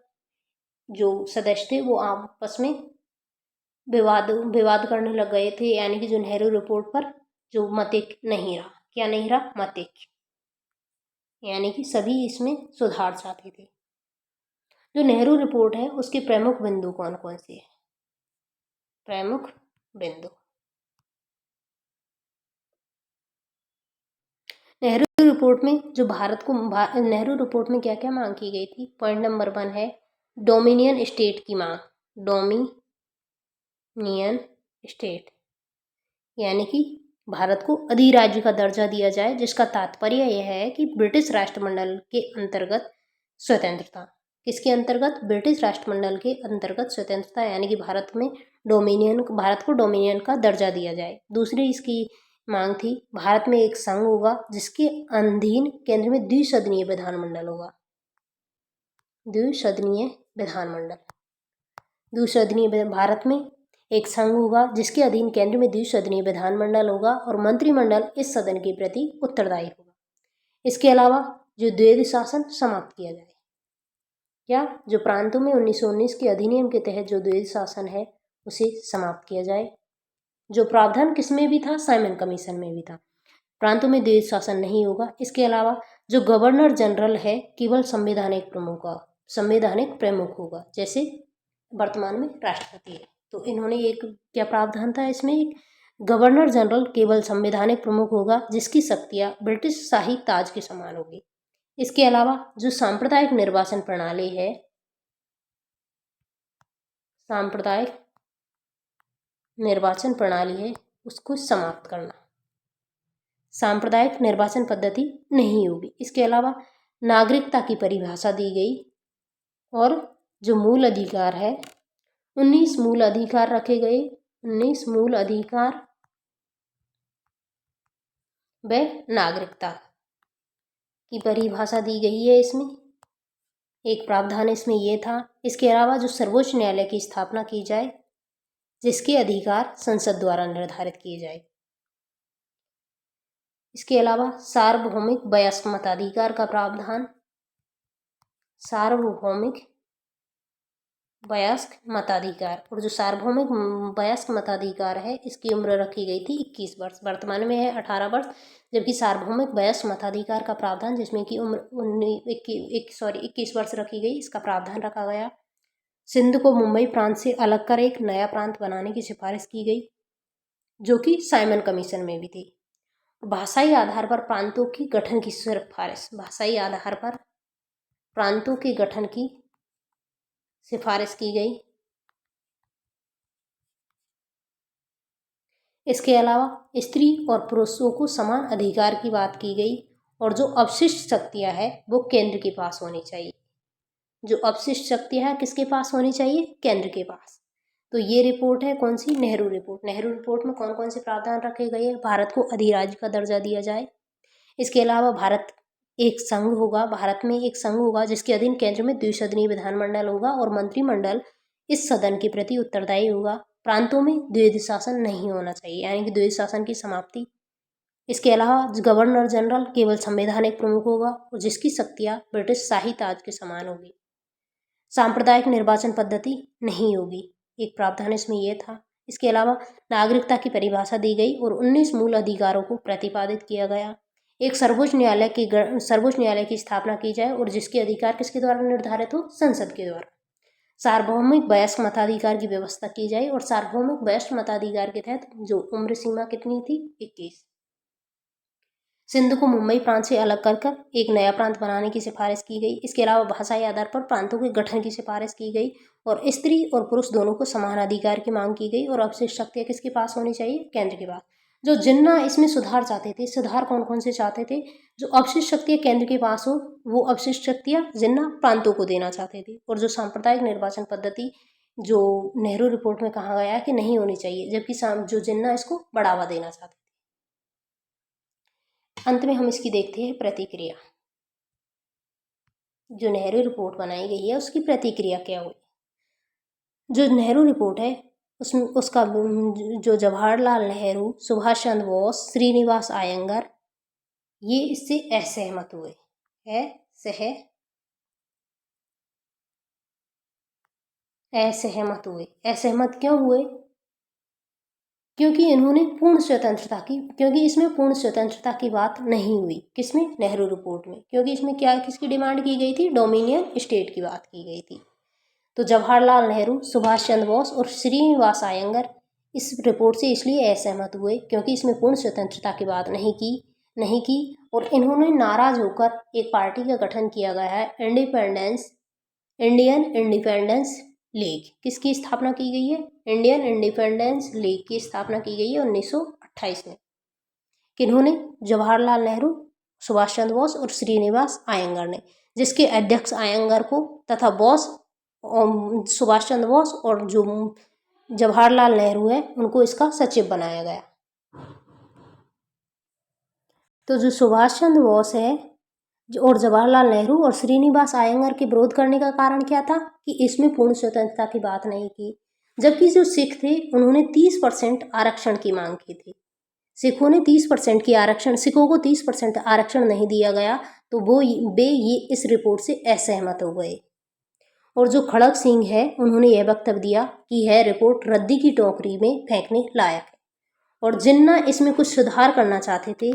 जो सदस्य थे वो आपस में विवाद करने लग गए थे, यानी कि जो नेहरू रिपोर्ट पर जो मत नहीं रहा। क्या नहीं रहा? मत, यानी कि सभी इसमें सुधार चाहते थे। जो नेहरू रिपोर्ट है उसके प्रमुख बिंदु कौन कौन से हैं? प्रमुख बिंदु। नेहरू रिपोर्ट में जो नेहरू रिपोर्ट में क्या क्या मांग की गई थी? पॉइंट नंबर 1 है डोमिनियन स्टेट की मांग। डोमिनियन स्टेट, यानी कि भारत को अधिराज्य का दर्जा दिया जाए, जिसका तात्पर्य यह है कि ब्रिटिश राष्ट्रमंडल के अंतर्गत स्वतंत्रता। किसके अंतर्गत? ब्रिटिश राष्ट्रमंडल के अंतर्गत स्वतंत्रता, यानी कि भारत को डोमिनियन का दर्जा दिया जाए। दूसरी इसकी मांग थी, भारत में एक संघ होगा जिसके अधीन केंद्र में द्विसदनीय विधानमंडल होगा। भारत में एक संघ होगा जिसके अधीन केंद्र में द्विसदनीय विधानमंडल होगा और मंत्रिमंडल इस सदन के प्रति उत्तरदायी होगा। इसके अलावा जो द्वैध शासन समाप्त किया जाए। क्या? जो प्रांतों में 1919 के अधिनियम के तहत जो द्वैध शासन है उसे समाप्त किया जाए। जो प्रावधान किसमें भी था? साइमन कमीशन में भी था। प्रांतों में द्वैध शासन नहीं होगा। इसके अलावा जो गवर्नर जनरल है केवल संवैधानिक प्रमुख होगा, जैसे वर्तमान में राष्ट्रपति है। तो इन्होंने एक क्या प्रावधान था इसमें? एक गवर्नर जनरल केवल संवैधानिक प्रमुख होगा, जिसकी शक्तियां ब्रिटिश शाही ताज के समान होगी। इसके अलावा जो सांप्रदायिक निर्वाचन प्रणाली है उसको समाप्त करना। सांप्रदायिक निर्वाचन पद्धति नहीं होगी। इसके अलावा नागरिकता की परिभाषा दी गई और जो मूल अधिकार है 19 मूल अधिकार रखे गए। 19 मूल अधिकार व नागरिकता की परिभाषा दी गई है। इसमें एक प्रावधान इसमें यह था। इसके अलावा जो सर्वोच्च न्यायालय की स्थापना की जाए, जिसके अधिकार संसद द्वारा निर्धारित किए जाए। इसके अलावा सार्वभौमिक वयस्क मताधिकार का प्रावधान। सार्वभौमिक वयस्क मताधिकार, और जो सार्वभौमिक वयस्क मताधिकार है इसकी उम्र रखी गई थी 21 वर्ष, वर्तमान में है 18 वर्ष। जबकि सार्वभौमिक वयस्क मताधिकार का प्रावधान जिसमें की उम्र 21 वर्ष रखी गई, इसका प्रावधान रखा गया। सिंध को मुंबई प्रांत से अलग कर एक नया प्रांत बनाने की सिफारिश की गई, जो कि साइमन कमीशन में भी थी। भाषाई आधार पर प्रांतों की गठन की सिफारिश। भाषाई आधार पर प्रांतों के गठन की सिफारिश की गई। इसके अलावा स्त्री और पुरुषों को समान अधिकार की बात की गई और जो अवशिष्ट शक्तियां हैं वो केंद्र के पास होनी चाहिए। जो अवशिष्ट शक्तियां हैं किसके पास होनी चाहिए? केंद्र के पास। तो ये रिपोर्ट है कौन सी? नेहरू रिपोर्ट। नेहरू रिपोर्ट में कौन कौन से प्रावधान रखे गए हैं? भारत को अधिराज्य का दर्जा दिया जाए। इसके अलावा भारत एक संघ होगा, भारत में एक संघ होगा जिसके अधीन केंद्र में द्विसदनीय विधानमंडल होगा और मंत्रिमंडल इस सदन के प्रति उत्तरदायी होगा। प्रांतों में द्विध शासन नहीं होना चाहिए, यानी कि द्विध शासन की समाप्ति। इसके अलावा गवर्नर जनरल केवल संवैधानिक प्रमुख होगा और जिसकी शक्तियां ब्रिटिश शाही ताज के समान होगी। सांप्रदायिक निर्वाचन पद्धति नहीं होगी, एक प्रावधान इसमें यह था। इसके अलावा नागरिकता की परिभाषा दी गई और 19 मूल अधिकारों को प्रतिपादित किया गया। एक सर्वोच्च न्यायालय की स्थापना की जाए और जिसके अधिकार किसके द्वारा निर्धारित हो, संसद के द्वारा। सार्वभौमिक वयस्क मताधिकार की व्यवस्था की जाए और सार्वभौमिक वयस्क मताधिकार के तहत जो उम्र सीमा कितनी थी, 21। सिंध को मुंबई प्रांत से अलग कर कर एक नया प्रांत बनाने की सिफारिश की गई। इसके अलावा भाषाई आधार पर प्रांतों के गठन की सिफारिश की गई और स्त्री और पुरुष दोनों को समान अधिकार की मांग की गई और अवशिष्ट शक्तियां किसके पास होनी चाहिए, केंद्र के पास। जो जिन्ना इसमें सुधार चाहते थे, सुधार कौन कौन से चाहते थे, जो अवशिष्ट शक्तियां केंद्र के पास हो वो अवशिष्ट शक्तियां जिन्ना प्रांतों को देना चाहते थे। और जो सांप्रदायिक निर्वाचन पद्धति जो नेहरू रिपोर्ट में कहा गया कि नहीं होनी चाहिए, जबकि जो जिन्ना इसको बढ़ावा देना चाहते थे। अंत में हम इसकी देखते हैं प्रतिक्रिया। जो नेहरू रिपोर्ट बनाई गई है उसकी प्रतिक्रिया क्या हुई। जो नेहरू रिपोर्ट है उसमें उसका जो जवाहरलाल नेहरू, सुभाष चंद्र बोस, श्रीनिवास अयंगर ये इससे असहमत हुए। असहमत क्यों हुए? क्योंकि इन्होंने पूर्ण स्वतंत्रता की, क्योंकि इसमें पूर्ण स्वतंत्रता की बात नहीं हुई। किसमें? नेहरू रिपोर्ट में। क्योंकि इसमें क्या किसकी डिमांड की गई थी? डोमिनियन स्टेट की बात की गई थी। तो जवाहरलाल नेहरू, सुभाष चंद्र बोस और श्रीनिवास अयंगर इस रिपोर्ट से इसलिए असहमत हुए क्योंकि इसमें पूर्ण स्वतंत्रता की बात नहीं की और इन्होंने नाराज होकर एक पार्टी का गठन किया गया है, इंडियन इंडिपेंडेंस लीग। किसकी स्थापना की गई है? इंडियन इंडिपेंडेंस लीग की स्थापना की गई है 1928 में। किन्होंने? जवाहरलाल नेहरू, सुभाष चंद्र बोस और श्रीनिवास अयंगर ने, जिसके अध्यक्ष अयंगर को तथा बोस सुभाष चंद्र बोस और जो जवाहरलाल नेहरू है उनको इसका सचिव बनाया गया। तो जो सुभाष चंद्र बोस है और जवाहरलाल नेहरू और श्रीनिवास अयंगर के विरोध करने का कारण क्या था कि इसमें पूर्ण स्वतंत्रता की बात नहीं की। जबकि जो सिख थे उन्होंने 30% आरक्षण की मांग की थी। सिखों ने 30% की आरक्षण, सिखों को 30% आरक्षण नहीं दिया गया तो वे ये इस रिपोर्ट से असहमत हो गए। और जो खड़ग सिंह है उन्होंने यह वक्तव्य दिया कि यह रिपोर्ट रद्दी की टोकरी में फेंकने लायक है। और जिन्ना इसमें कुछ सुधार करना चाहते थे,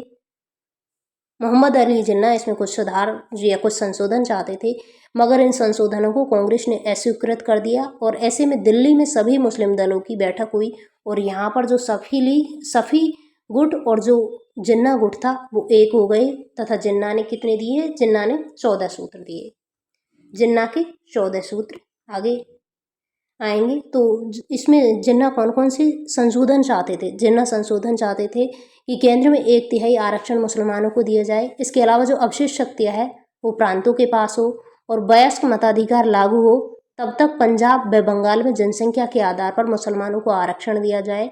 मोहम्मद अली जिन्ना इसमें कुछ सुधार या कुछ संशोधन चाहते थे, मगर इन संशोधनों को कांग्रेस ने अस्वीकृत कर दिया। और ऐसे में दिल्ली में सभी मुस्लिम दलों की बैठक हुई और यहाँ पर जो सफ़ी गुट और जो जिन्ना गुट था वो एक हो गए तथा जिन्ना ने कितने दिए? जिन्ना ने 14 सूत्र दिए। जिन्ना के 14 सूत्र आगे आएंगे। तो इसमें जिन्ना कौन कौन से संशोधन चाहते थे? जिन्ना संशोधन चाहते थे कि केंद्र में 1/3 आरक्षण मुसलमानों को दिया जाए। इसके अलावा जो अवशिष्ट शक्तियाँ है वो प्रांतों के पास हो और वयस्क मताधिकार लागू हो तब तक पंजाब व बंगाल में जनसंख्या के आधार पर मुसलमानों को आरक्षण दिया जाए।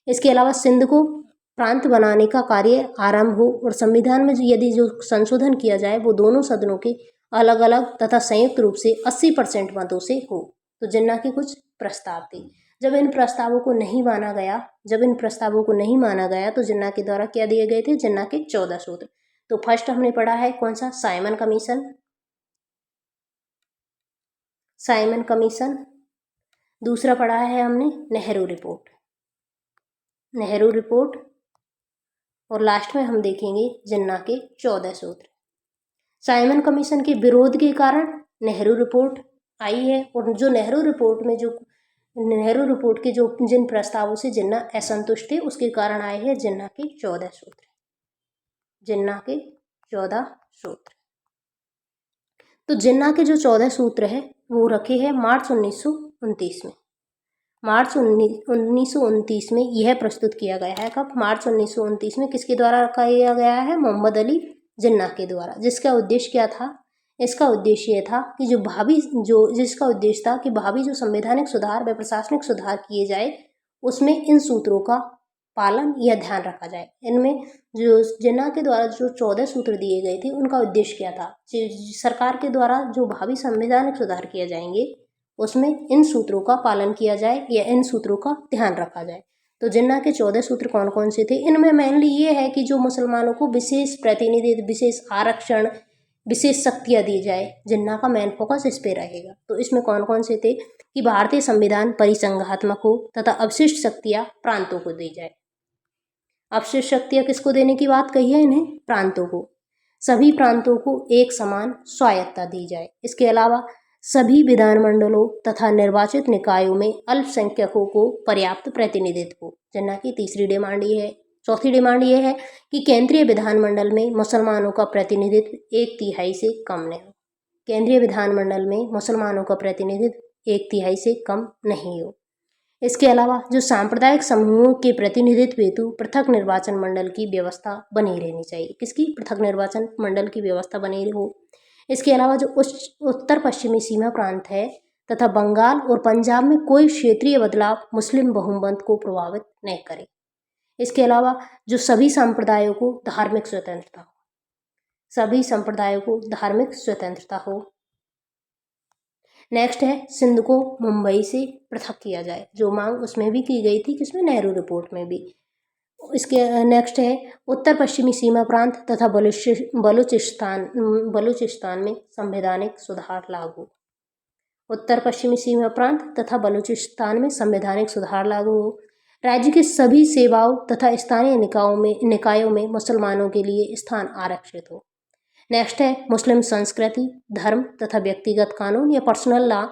इसके अलावा सिंध को प्रांत बनाने का कार्य आरंभ हो और संविधान में यदि जो संशोधन किया जाए वो दोनों सदनों के अलग अलग तथा संयुक्त रूप से 80% मतों से हो। तो जिन्ना के कुछ प्रस्ताव थे। जब इन प्रस्तावों को नहीं माना गया तो जिन्ना के द्वारा क्या दिए गए थे? जिन्ना के 14 सूत्र। तो फर्स्ट हमने पढ़ा है कौन सा? Simon commission. दूसरा पढ़ा है हमने नेहरू रिपोर्ट और लास्ट में हम देखेंगे जिन्ना के 14 सूत्र। साइमन कमीशन के विरोध के कारण नेहरू रिपोर्ट आई है और जो नेहरू रिपोर्ट के जो जिन प्रस्तावों से जिन्ना असंतुष्ट थे उसके कारण आए हैं जिन्ना के 14 सूत्र। तो जिन्ना के जो 14 सूत्र है वो रखे हैं मार्च 1929 में। मार्च 1929 में यह प्रस्तुत किया गया है। कब? मार्च 1929 में। किसके द्वारा किया गया है? मोहम्मद अली जिन्ना के द्वारा। जिसका उद्देश्य क्या था? इसका उद्देश्य ये था कि भावी जो संवैधानिक सुधार व प्रशासनिक सुधार किए जाए उसमें इन सूत्रों का पालन या ध्यान रखा जाए। इनमें जो जिन्ना के द्वारा जो 14 सूत्र दिए गए थे उनका उद्देश्य क्या था? सरकार के द्वारा जो भावी संवैधानिक सुधार किए जाएंगे उसमें इन सूत्रों का पालन किया जाए या इन सूत्रों का ध्यान रखा जाए। तो जिन्ना के 14 सूत्र कौन कौन से थे? इनमें मेनली ये है कि जो मुसलमानों को विशेष प्रतिनिधित्व, विशेष आरक्षण, विशेष शक्तियाँ दी जाए। जिन्ना का मेन फोकस इस पे रहेगा। तो इसमें कौन कौन से थे कि भारतीय संविधान परिसंघात्मक हो तथा अवशिष्ट शक्तियाँ प्रांतों को दी जाए। अवशिष्ट शक्तियाँ किसको देने की बात कही है? इन्हें प्रांतों को। सभी प्रांतों को एक समान स्वायत्तता दी जाए। इसके अलावा सभी विधानमंडलों तथा निर्वाचित निकायों में अल्पसंख्यकों को पर्याप्त प्रतिनिधित्व हो। जिन्ना की तीसरी डिमांड ये है। चौथी डिमांड ये है कि केंद्रीय विधानमंडल में मुसलमानों का प्रतिनिधित्व 1/3 से कम नहीं हो। केंद्रीय विधानमंडल में मुसलमानों का प्रतिनिधित्व 1/3 से कम नहीं हो। इसके अलावा जो सांप्रदायिक समूहों के प्रतिनिधित्व हेतु पृथक निर्वाचन मंडल की व्यवस्था बनी रहनी चाहिए। किसकी? पृथक निर्वाचन मंडल की व्यवस्था बनी हो। इसके अलावा जो उत्तर पश्चिमी सीमा प्रांत है तथा बंगाल और पंजाब में कोई क्षेत्रीय बदलाव मुस्लिम बहुमत को प्रभावित नहीं करे। इसके अलावा जो सभी संप्रदायों को धार्मिक स्वतंत्रता हो, सभी संप्रदायों को धार्मिक स्वतंत्रता हो। नेक्स्ट है सिंध को मुंबई से पृथक किया जाए। जो मांग उसमें भी की गई थी, किसमें? नेहरू रिपोर्ट में भी। इसके नेक्स्ट है उत्तर पश्चिमी सीमा प्रांत तथा बलूचिस्तान में संवैधानिक सुधार लागू। उत्तर पश्चिमी सीमा प्रांत तथा बलूचिस्तान में संवैधानिक सुधार लागू हो। राज्य की सभी सेवाओं तथा स्थानीय निकायों में मुसलमानों के लिए स्थान आरक्षित हो। नेक्स्ट है मुस्लिम संस्कृति, धर्म तथा व्यक्तिगत कानून या पर्सनल लॉ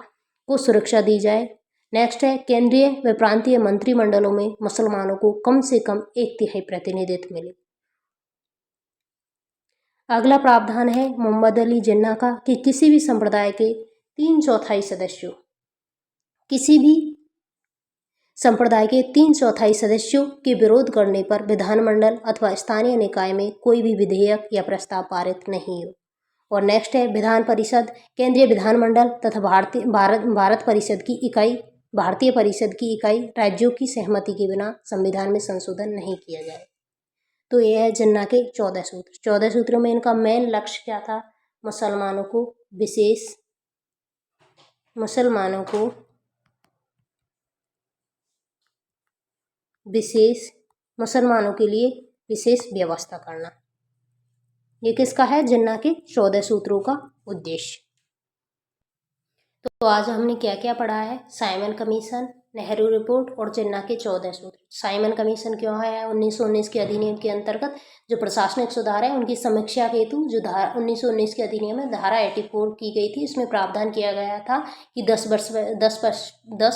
को सुरक्षा दी जाए। नेक्स्ट है केंद्रीय व प्रांतीय मंत्रिमंडलों में मुसलमानों को कम से कम 1/3 प्रतिनिधित्व मिले। अगला प्रावधान है मोहम्मद अली जिन्ना का कि किसी भी संप्रदाय के 3/4 सदस्यों, किसी भी संप्रदाय के 3/4 सदस्यों के विरोध करने पर विधानमंडल अथवा स्थानीय निकाय में कोई भी विधेयक या प्रस्ताव पारित नहीं हो। और नेक्स्ट है विधान परिषद, केंद्रीय विधानमंडल तथा भारतीय परिषद की इकाई राज्यों की सहमति के बिना संविधान में संशोधन नहीं किया जाए। तो यह है जिन्ना के 14 सूत्र। 14 सूत्रों में इनका मेन लक्ष्य क्या था? मुसलमानों के लिए विशेष व्यवस्था करना। ये किसका है? जिन्ना के 14 सूत्रों का उद्देश्य। तो आज हमने क्या क्या पढ़ा है? साइमन कमीशन, नेहरू रिपोर्ट और जिन्ना के 14 सूत्र। साइमन कमीशन क्यों है? 1919 के अधिनियम के अंतर्गत जो प्रशासनिक सुधार है उनकी समीक्षा हेतु जो 1919 के अधिनियम में धारा 84 की गई थी, इसमें प्रावधान किया गया था कि 10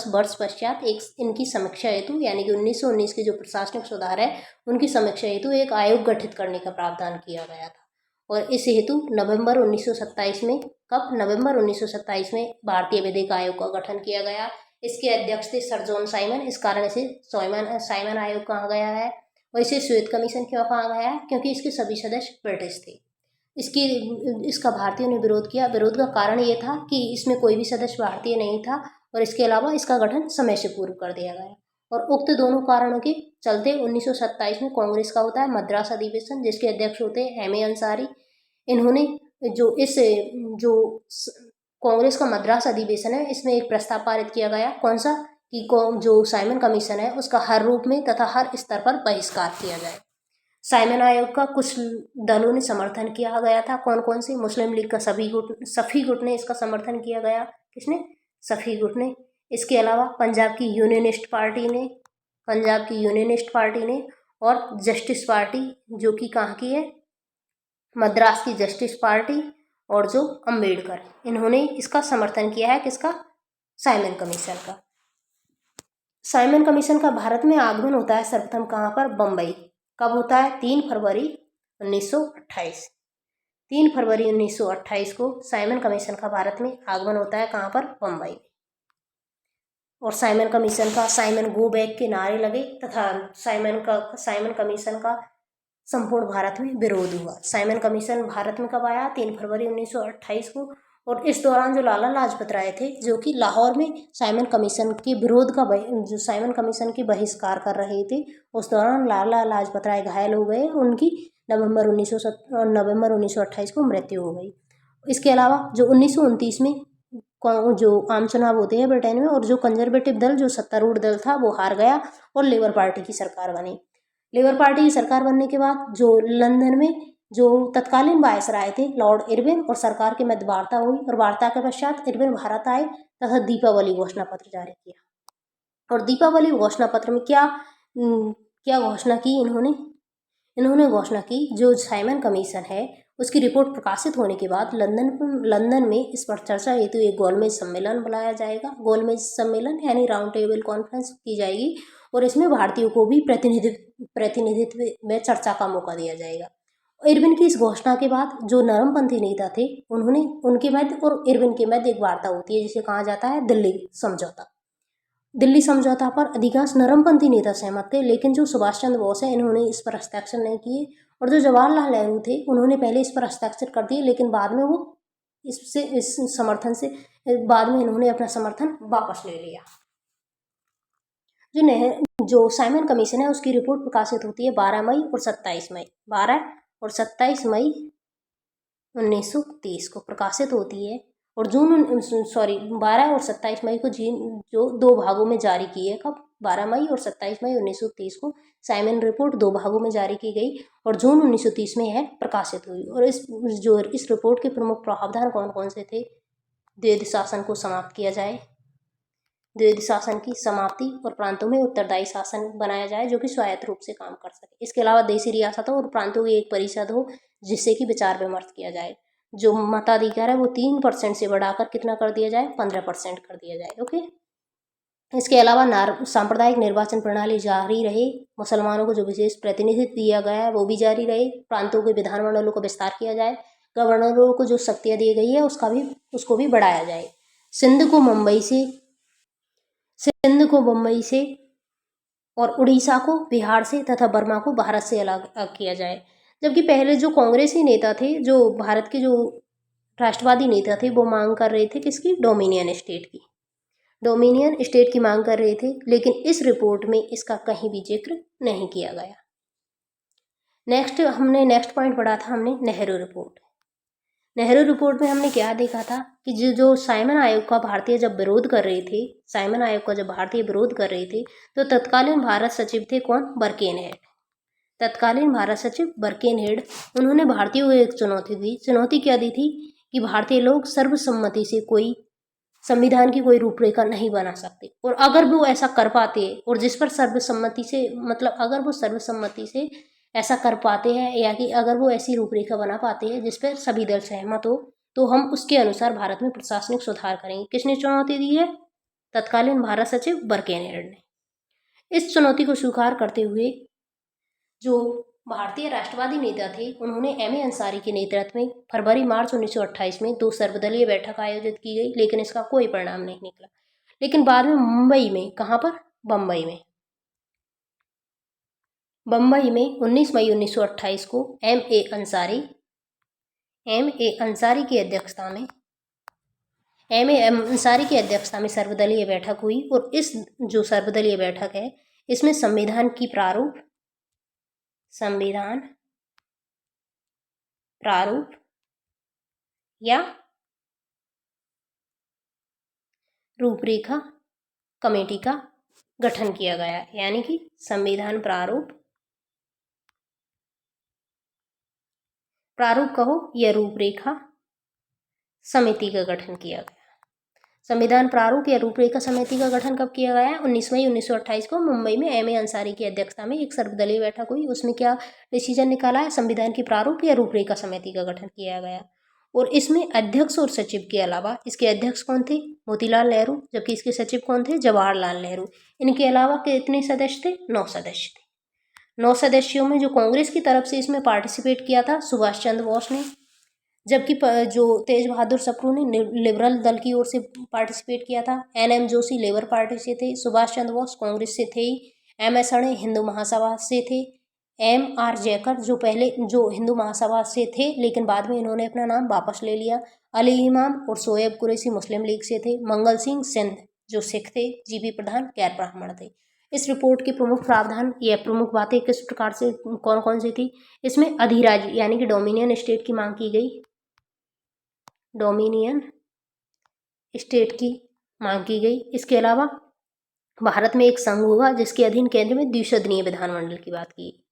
वर्ष पश्चात इनकी समीक्षा हेतु, यानी कि 1919 के जो प्रशासनिक सुधार है उनकी समीक्षा हेतु एक आयोग गठित करने का प्रावधान किया गया था। और इस हेतु नवंबर 1927 में, कब? नवंबर 1927 में भारतीय विधिक आयोग का गठन किया गया। इसके अध्यक्ष थे सर जॉन साइमन। इस कारण से साइमन आयोग कहा गया है। और इसे श्वेत कमीशन क्यों कहा गया है? क्योंकि इसके सभी सदस्य ब्रिटिश थे। इसका भारतीयों ने विरोध किया। विरोध का कारण ये था कि इसमें कोई भी सदस्य भारतीय नहीं था और इसके अलावा इसका गठन समय से पूर्व कर दिया गया। और उक्त दोनों कारणों के चलते 1927 में कांग्रेस का होता है मद्रास अधिवेशन, जिसके अध्यक्ष होते हैं एम ए अंसारी। इन्होंने जो कांग्रेस का मद्रास अधिवेशन है, इसमें एक प्रस्ताव पारित किया गया। कौन सा? कि जो साइमन कमीशन है उसका हर रूप में तथा हर स्तर पर बहिष्कार किया जाए। साइमन आयोग का कुछ दलों ने समर्थन किया गया था। कौन कौन से? मुस्लिम लीग का सफी गुट ने इसका समर्थन किया गया। किसने? सफी गुट ने। इसके अलावा पंजाब की यूनियनिस्ट पार्टी ने और जस्टिस पार्टी, जो कि कहाँ की है? मद्रास की जस्टिस पार्टी, और जो अंबेडकर, इन्होंने इसका समर्थन किया है। किसका? साइमन कमीशन का। साइमन कमीशन का भारत में आगमन होता है सर्वप्रथम कहाँ पर? बम्बई। कब होता है? 3 फरवरी 1928। 3 फरवरी 1928 को साइमन कमीशन का भारत में आगमन होता है। कहाँ पर? बम्बई। और साइमन कमीशन का साइमन गो बैक के नारे लगे तथा साइमन कमीशन का संपूर्ण भारत में विरोध हुआ। साइमन कमीशन भारत में कब आया? 3 फरवरी 1928 को। और इस दौरान जो लाला लाजपत राय थे, जो कि लाहौर में साइमन कमीशन के विरोध का जो साइमन कमीशन की बहिष्कार कर रहे थे, उस दौरान लाला लाजपत राय घायल हो गए। उनकी नवंबर 1928 को मृत्यु हो गई। इसके अलावा जो 1929 में जो आम चुनाव होते हैं ब्रिटेन में, और जो कंजर्वेटिव दल, जो सत्तारूढ़ दल था, वो हार गया और लेबर पार्टी की सरकार बनी। लेबर पार्टी की सरकार बनने के बाद जो लंदन में जो तत्कालीन वायसराय थे लॉर्ड इरविन और सरकार के मध्य वार्ता हुई, और वार्ता के पश्चात इरविन भारत आए तथा दीपावली घोषणा पत्र जारी किया। और दीपावली घोषणा पत्र में क्या घोषणा की इन्होंने घोषणा की, जो साइमन कमीशन है उसकी रिपोर्ट प्रकाशित होने के बाद लंदन में इस पर चर्चा हेतु एक गोलमेज सम्मेलन बुलाया जाएगा। गोलमेज सम्मेलन यानी राउंड टेबल कॉन्फ्रेंस की जाएगी, और इसमें भारतीयों को भी प्रतिनिधित्व में चर्चा का मौका दिया जाएगा। इरविन की इस घोषणा के बाद जो नरमपंथी नेता थे, उनके मध्य और इरविन के मध्य एक वार्ता होती है, जिसे कहा जाता है दिल्ली समझौता। दिल्ली समझौता पर अधिकांश नरमपंथी नेता सहमत थे, लेकिन जो सुभाष चंद्र बोस है, इन्होंने इस पर हस्ताक्षर नहीं किए, और जो जवाहरलाल नेहरू थे, उन्होंने पहले इस पर हस्ताक्षर कर दिए, लेकिन बाद में वो बाद में इन्होंने अपना समर्थन वापस ले लिया। जो साइमन कमीशन है उसकी रिपोर्ट प्रकाशित होती है 12 मई और 27 मई 1930 को प्रकाशित होती है, और 12 और 27 मई को जो 2 भागों में जारी की है। कब? 12 मई और 27 मई 1930 को साइमन रिपोर्ट 2 भागों में जारी की गई, और जून 1930 में यह प्रकाशित हुई। और इस रिपोर्ट के प्रमुख प्रावधान कौन कौन से थे? द्वैध शासन को समाप्त किया जाए, द्वैध शासन की समाप्ति, और प्रांतों में उत्तरदायी शासन बनाया जाए जो कि स्वायत्त रूप से काम कर सके। इसके अलावा देशी रियासतों और प्रांतों की एक परिषद हो जिससे कि विचार विमर्श किया जाए। जो मताधिकार है वो 3% से बढ़ाकर कितना कर दिया जाए? 15% कर दिया जाए। ओके। इसके अलावा सांप्रदायिक निर्वाचन प्रणाली जारी रहे, मुसलमानों को जो विशेष प्रतिनिधित्व दिया गया है वो भी जारी रहे, प्रांतों के विधानमंडलों का विस्तार किया जाए, गवर्नरों को जो शक्तियां दी गई है उसको भी बढ़ाया जाए। सिंध को मुंबई से और उड़ीसा को बिहार से तथा बर्मा को भारत से अलग किया जाए। जबकि पहले जो कांग्रेसी नेता थे, जो भारत के जो राष्ट्रवादी नेता थे, वो मांग कर रहे थे किसकी? डोमिनियन स्टेट की मांग कर रहे थे, लेकिन इस रिपोर्ट में इसका कहीं भी जिक्र नहीं किया गया। नेक्स्ट पॉइंट पढ़ा था हमने नेहरू रिपोर्ट। नेहरू रिपोर्ट में हमने क्या देखा था कि जो साइमन आयोग का भारतीय जब विरोध कर रहे थे, तो तत्कालीन भारत सचिव थे कौन? बर्केनहेड। उन्होंने भारतीयों को एक चुनौती क्या दी थी कि भारतीय लोग सर्वसम्मति से कोई संविधान की कोई रूपरेखा नहीं बना सकते, और अगर वो ऐसा कर पाते, और जिस पर सर्वसम्मति से अगर वो सर्वसम्मति से ऐसा कर पाते हैं, या कि अगर वो ऐसी रूपरेखा बना पाते हैं जिस पर सभी दल सहमत हो, तो हम उसके अनुसार भारत में प्रशासनिक सुधार करेंगे। किसने चुनौती दी है? तत्कालीन भारत सचिव बर्केनहेड ने। इस चुनौती को स्वीकार करते हुए जो भारतीय राष्ट्रवादी नेता थे, उन्होंने M.A. अंसारी के नेतृत्व में फरवरी-मार्च 1928 में 2 सर्वदलीय बैठक आयोजित की गई, लेकिन इसका कोई परिणाम नहीं निकला। लेकिन बाद में मुंबई में, कहाँ पर? बम्बई में 19 मई 1928 को M.A. अंसारी की अध्यक्षता में सर्वदलीय बैठक हुई, और इस जो सर्वदलीय बैठक है, इसमें संविधान प्रारूप या रूपरेखा कमेटी का गठन किया गया, यानी कि संविधान प्रारूप कहो या रूपरेखा समिति का गठन किया गया। संविधान प्रारूप या रूपरेखा समिति का गठन कब किया गया? 19 मई 1928 को मुंबई में M.A. अंसारी की अध्यक्षता में एक सर्वदलीय बैठक हुई। उसमें क्या डिसीजन निकाला है? संविधान की प्रारूप या रूपरेखा समिति का गठन किया गया, और इसमें अध्यक्ष और सचिव के अलावा, इसके अध्यक्ष कौन थे? मोतीलाल नेहरू, जबकि इसके सचिव कौन थे? जवाहरलाल नेहरू। इनके अलावा कितने सदस्य थे? 9 सदस्य थे। 9 सदस्यों में जो कांग्रेस की तरफ से इसमें पार्टिसिपेट किया था सुभाष चंद्र बोस ने, जबकि जो तेज बहादुर सप्रू ने लिबरल दल की ओर से पार्टिसिपेट किया था। N.M. जोशी लेबर पार्टी से थे, सुभाष चंद्र बोस कांग्रेस से थे ही, M.S. अणे हिंदू महासभा से थे, M.R. जैकर, जो पहले जो हिंदू महासभा से थे लेकिन बाद में इन्होंने अपना नाम वापस ले लिया। अली इमाम और शोएब कुरैशी मुस्लिम लीग से थे। मंगल सिंह सिंध जो सिख थे। जीबी प्रधान गैर ब्राह्मण थे। इस रिपोर्ट के प्रमुख प्रावधान या प्रमुख बातें किस प्रकार से कौन कौन सी थी? इसमें अधिराज्य यानी कि डोमिनियन स्टेट की मांग की गई। डोमिनियन स्टेट की मांग की गई। इसके अलावा भारत में एक संघ होगा जिसके अधीन केंद्र में द्विसदनीय विधानमंडल की बात की।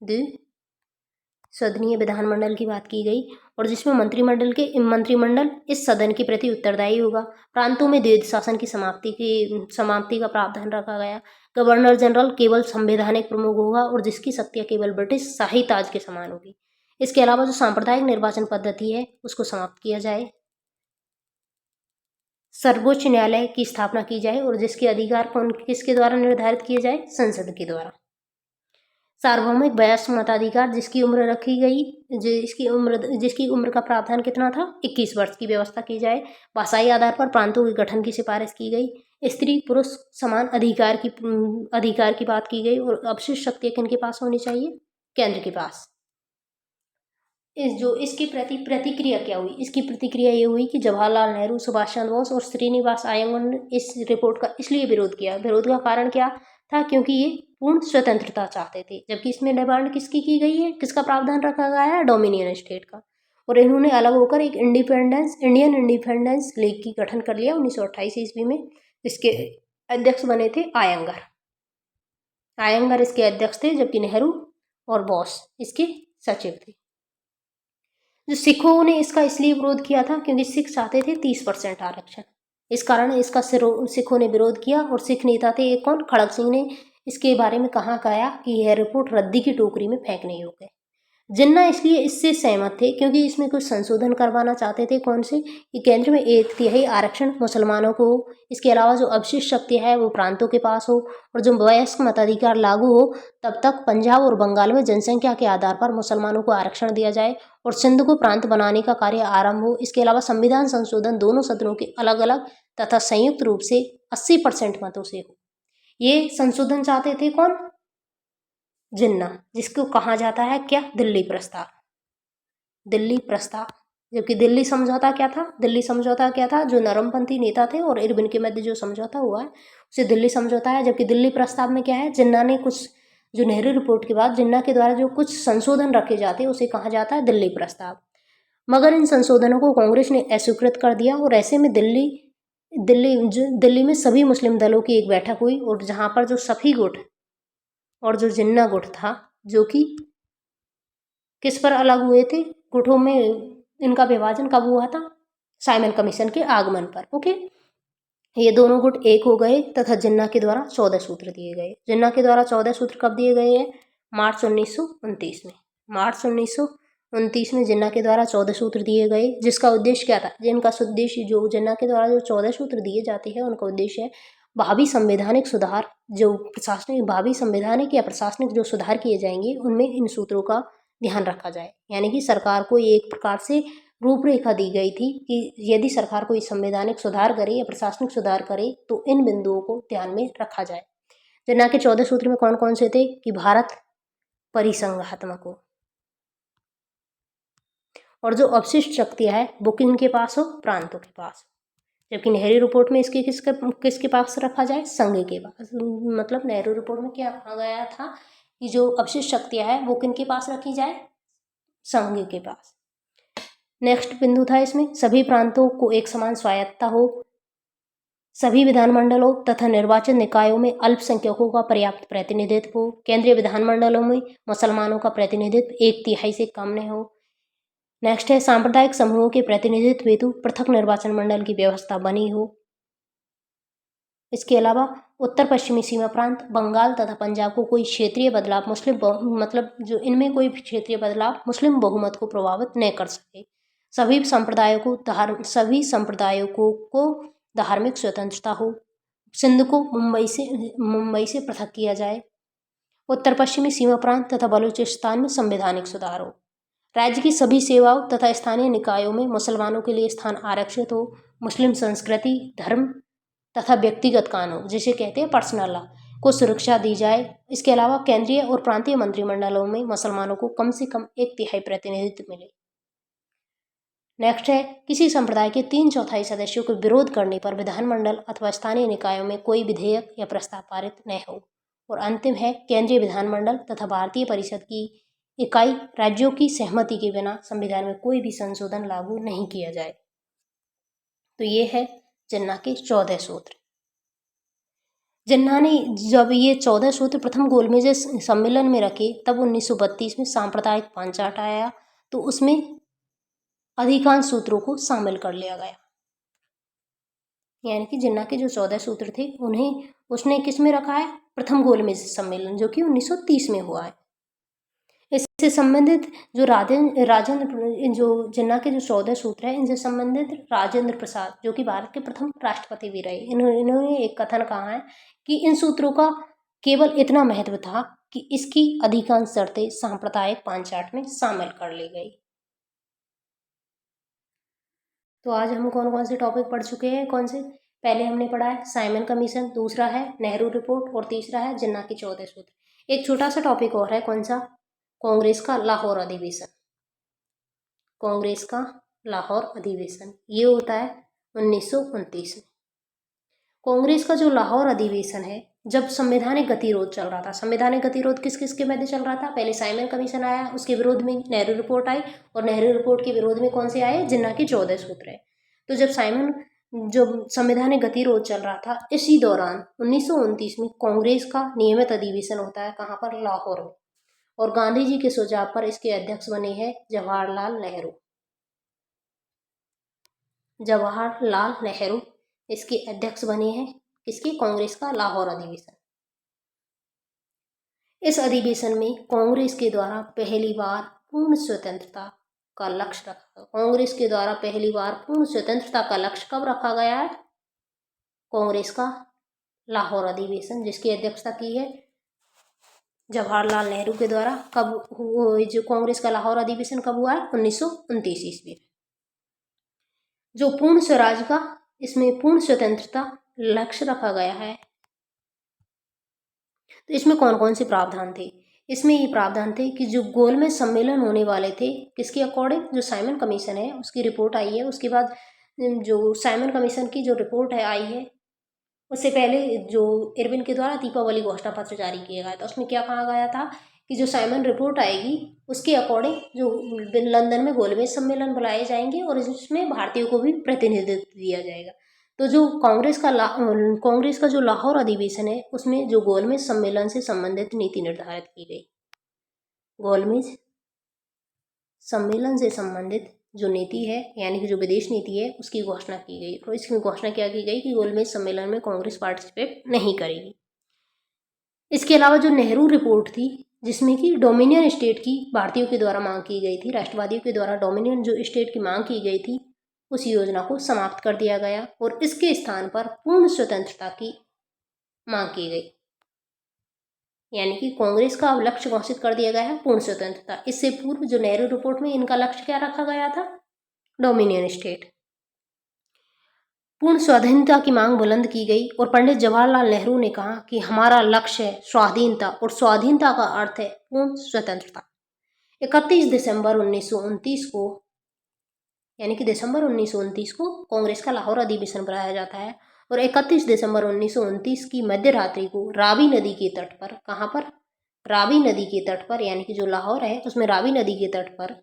द्विसदनीय विधानमंडल की बात की गई और जिसमें मंत्रिमंडल इस सदन के प्रति उत्तरदायी होगा। प्रांतों में द्वैध शासन की समाप्ति का प्रावधान रखा गया। गवर्नर जनरल केवल संवैधानिक प्रमुख होगा और जिसकी शक्तियां केवल ब्रिटिश शाही ताज के समान होगी। इसके अलावा जो सांप्रदायिक निर्वाचन पद्धति है उसको समाप्त किया जाए। सर्वोच्च न्यायालय की स्थापना की जाए और जिसके अधिकार किसके द्वारा निर्धारित किए जाए? संसद के द्वारा। सार्वभौमिक वयस्क मताधिकार जिसकी उम्र रखी गई, जिसकी उम्र का प्रावधान कितना था? 21 वर्ष की व्यवस्था की जाए। भाषाई आधार पर प्रांतों के गठन की सिफारिश की गई। स्त्री पुरुष समान अधिकार की बात की गई और अवशिष्ट शक्तियां किनके पास होनी चाहिए? केंद्र के पास। इसकी प्रतिक्रिया क्या हुई? इसकी प्रतिक्रिया ये हुई कि जवाहरलाल नेहरू, सुभाष चंद्र बोस और श्रीनिवास अय्यंगार ने इस रिपोर्ट का इसलिए विरोध किया। विरोध का कारण क्या था? क्योंकि ये पूर्ण स्वतंत्रता चाहते थे, जबकि इसमें डिमांड किसकी की गई है? किसका प्रावधान रखा गया है? डोमिनियन स्टेट का। और इन्होंने अलग होकर एक इंडियन इंडिपेंडेंस लीग की गठन कर लिया 1928 ईस्वी में। इसके अध्यक्ष बने थे अय्यंगार इसके अध्यक्ष थे, जबकि नेहरू और बोस इसके सचिव थे। जो सिखों ने इसका इसलिए विरोध किया था क्योंकि सिख चाहते थे 30% आरक्षण। इस कारण इसका सिखों ने विरोध किया और सिख नेता थे एक कौन? खड़ग सिंह ने इसके बारे में कहा कि यह रिपोर्ट रद्दी की टोकरी में फेंकने योग्य है। जिन्ना इससे सहमत थे क्योंकि इसमें कुछ संशोधन करवाना चाहते थे। कौन से? कि केंद्र में 1/3 आरक्षण मुसलमानों को हो। इसके अलावा जो अवशिष्ट शक्ति है वो प्रांतों के पास हो और जो वयस्क मताधिकार लागू हो तब तक पंजाब और बंगाल में जनसंख्या के आधार पर मुसलमानों को आरक्षण दिया जाए और सिंध को प्रांत बनाने का कार्य आरंभ हो। इसके अलावा संविधान संशोधन दोनों सदनों के अलग अलग तथा संयुक्त रूप से 80% मतों से हो। ये संशोधन चाहते थे कौन? जिन्ना, जिसको कहा जाता है क्या? दिल्ली प्रस्ताव। जबकि दिल्ली समझौता क्या था? जो नरमपंथी नेता थे और इरविन के मध्य जो समझौता हुआ है उसे दिल्ली समझौता है। जबकि दिल्ली प्रस्ताव में क्या है? जिन्ना ने कुछ, जो नेहरू रिपोर्ट के बाद जिन्ना के द्वारा जो कुछ संशोधन रखे जाते हैं उसे कहा जाता है दिल्ली प्रस्ताव। मगर इन संशोधनों को कांग्रेस ने अस्वीकृत कर दिया और ऐसे में दिल्ली में सभी मुस्लिम दलों की एक बैठक हुई और जहां पर जो सफी गुट और जो जिन्ना गुट था, जो कि किस पर अलग हुए थे? गुटों में इनका विभाजन कब हुआ था? साइमन कमीशन के आगमन पर। ओके, ये दोनों गुट एक हो गए तथा जिन्ना के द्वारा 14 सूत्र दिए गए। जिन्ना के द्वारा 14 सूत्र कब दिए गए हैं? मार्च 1929 में। मार्च 1929 में जिन्ना के द्वारा 14 सूत्र दिए गए, जिसका उद्देश्य क्या था? जिनका उद्देश्य, जो जिन्ना के द्वारा जो 14 सूत्र दिए जाते हैं उनका उद्देश्य है भावी संवैधानिक या प्रशासनिक जो सुधार किए जाएंगे उनमें इन सूत्रों का ध्यान रखा जाए। यानी कि सरकार को एक प्रकार से रूपरेखा दी गई थी कि यदि सरकार कोई संवैधानिक सुधार करे या प्रशासनिक सुधार करे तो इन बिंदुओं को ध्यान में रखा जाए। जिन्ना के 14 सूत्र में कौन कौन से थे? कि भारत परिसंघात्मक हो और जो अवशिष्ट शक्तियां है वो किनके पास हो? प्रांतों के पास। जबकि नेहरू रिपोर्ट में इसके किसके पास रखा जाए? संघ के पास। मतलब नेहरू रिपोर्ट में क्या कहा गया था कि जो अवशिष्ट शक्तियां है वो किनके पास रखी जाए? संघ के पास। नेक्स्ट बिंदु था इसमें सभी प्रांतों को एक समान स्वायत्ता हो, सभी विधानमंडलों तथा निर्वाचन निकायों में अल्पसंख्यकों का पर्याप्त प्रतिनिधित्व हो, केंद्रीय विधानमंडलों में मुसलमानों का प्रतिनिधित्व 1/3 से कम न हो। नेक्स्ट है सांप्रदायिक समूहों के प्रतिनिधित्व हेतु पृथक निर्वाचन मंडल की व्यवस्था बनी हो। इसके अलावा उत्तर पश्चिमी सीमा प्रांत बंगाल तथा पंजाब को कोई क्षेत्रीय बदलाव मुस्लिम बहुमत को प्रभावित न कर सके। सभी संप्रदायों को धार्मिक स्वतंत्रता हो। सिंध को मुंबई से पृथक किया जाए। उत्तर पश्चिमी सीमा प्रांत तथा बलूचिस्तान में संवैधानिक सुधार हो। राज्य की सभी सेवाओं तथा स्थानीय निकायों में मुसलमानों के लिए स्थान आरक्षित हो। मुस्लिम संस्कृति, धर्म तथा व्यक्तिगत कानून, जिसे कहते हैं पर्सनल लॉ, को सुरक्षा दी जाए। इसके अलावा केंद्रीय और प्रांतीय मंत्रिमंडलों में मुसलमानों को कम से कम 1/3 प्रतिनिधित्व मिले। नेक्स्ट है, किसी संप्रदाय के 3/4 सदस्यों के विरोध करने पर विधानमंडल अथवा स्थानीय निकायों में कोई विधेयक या प्रस्ताव पारित न हो। और अंतिम है, केंद्रीय विधानमंडल तथा भारतीय परिषद की इकाई राज्यों की सहमति के बिना संविधान में कोई भी संशोधन लागू नहीं किया जाए। तो ये है जिन्ना के 14 सूत्र। जिन्ना ने जब ये 14 सूत्र प्रथम गोलमेज सम्मेलन में रखे तब 1932 में सांप्रदायिक पंचाट आया, तो उसमें अधिकांश सूत्रों को शामिल कर लिया गया। यानी कि जिन्ना के जो 14 सूत्र थे उन्हें उसने किस में रखा है, प्रथम गोलमेज सम्मेलन जो कि 1930 में हुआ है। इससे संबंधित जो जो जिन्ना के जो 14 सूत्र है, इनसे संबंधित राजेंद्र प्रसाद जो कि भारत के प्रथम राष्ट्रपति भी रहे, इन्होंने एक कथन कहा है कि इन सूत्रों का केवल इतना महत्व था कि इसकी अधिकांश शर्तें सांप्रदायिक पंचाट में शामिल कर ली गई। तो आज हम कौन कौन से टॉपिक पढ़ चुके हैं, कौन से? पहले हमने पढ़ा है साइमन कमीशन, दूसरा है नेहरू रिपोर्ट और तीसरा है जिन्ना के 14 सूत्र। एक छोटा सा टॉपिक और है, कौन सा? कांग्रेस का लाहौर अधिवेशन। कांग्रेस का लाहौर अधिवेशन ये होता है 1929 में। कांग्रेस का जो लाहौर अधिवेशन है, जब संवैधानिक गतिरोध चल रहा था, संवैधानिक गतिरोध किस किस के मध्य चल रहा था? पहले साइमन कमीशन आया, उसके विरोध में नेहरू रिपोर्ट आई, और नेहरू रिपोर्ट के विरोध में कौन से आए? जिन्ना के 14 सूत्र है। तो जब संवैधानिक गतिरोध चल रहा था, इसी दौरान 1929 में कांग्रेस का नियमित अधिवेशन होता है। कहाँ पर? लाहौर में। और गांधी जी के सुझाव पर इसके अध्यक्ष बने हैं जवाहरलाल नेहरू। जवाहरलाल नेहरू इसके अध्यक्ष बने हैं, किसके? कांग्रेस का लाहौर अधिवेशन। इस अधिवेशन में कांग्रेस के द्वारा पहली बार पूर्ण स्वतंत्रता का लक्ष्य रखा। कांग्रेस के द्वारा पहली बार पूर्ण स्वतंत्रता का लक्ष्य कब रखा गया है? कांग्रेस का लाहौर अधिवेशन, जिसकी अध्यक्षता की है जवाहरलाल नेहरू के द्वारा। कब जो कांग्रेस का लाहौर अधिवेशन कब हुआ है? 1929 ईस्वी में। जो पूर्ण स्वराज का, इसमें पूर्ण स्वतंत्रता लक्ष्य रखा गया है। तो इसमें कौन कौन से प्रावधान थे? इसमें ये प्रावधान थे कि जो गोलमेज सम्मेलन होने वाले थे, किसके अकॉर्डिंग? जो साइमन कमीशन है उसकी रिपोर्ट आई है, उसके बाद जो साइमन कमीशन की जो रिपोर्ट है आई है, उससे पहले जो इरविन के द्वारा दीपावली घोषणा पत्र जारी किया गया था, उसमें क्या कहा गया था कि जो साइमन रिपोर्ट आएगी उसके अकॉर्डिंग जो लंदन में गोलमेज सम्मेलन बुलाए जाएंगे और इसमें भारतीयों को भी प्रतिनिधित्व दिया जाएगा। तो जो कांग्रेस का जो लाहौर अधिवेशन है, उसमें जो गोलमेज सम्मेलन से संबंधित नीति निर्धारित की गई। गोलमेज सम्मेलन से संबंधित जो नीति है, यानी कि जो विदेश नीति है, उसकी घोषणा की गई। और इसकी घोषणा क्या की गई कि गोलमेज सम्मेलन में कांग्रेस पार्टिसिपेट नहीं करेगी। इसके अलावा जो नेहरू रिपोर्ट थी, जिसमें कि डोमिनियन स्टेट की भारतीयों के द्वारा मांग की गई थी, राष्ट्रवादियों के द्वारा डोमिनियन जो स्टेट की मांग की गई थी, उस योजना को समाप्त कर दिया गया और इसके स्थान पर पूर्ण स्वतंत्रता की मांग की गई। यानी कि कांग्रेस का अब लक्ष्य घोषित कर दिया गया है पूर्ण स्वतंत्रता। इससे पूर्व जो नेहरू रिपोर्ट में इनका लक्ष्य क्या रखा गया था? Dominion state. पूर्ण स्वाधीनता की मांग बुलंद की गई और पंडित जवाहरलाल नेहरू ने कहा कि हमारा लक्ष्य है स्वाधीनता, और स्वाधीनता का अर्थ है पूर्ण स्वतंत्रता। 31 दिसंबर 1929 को, यानी कि दिसंबर 1929 को कांग्रेस का लाहौर अधिवेशन बुलाया जाता है। और 31 दिसंबर 1929 की मध्य रात्रि को रावी नदी के तट पर, कहाँ पर? रावी नदी के तट पर, यानी कि जो लाहौर है उसमें रावी नदी के तट पर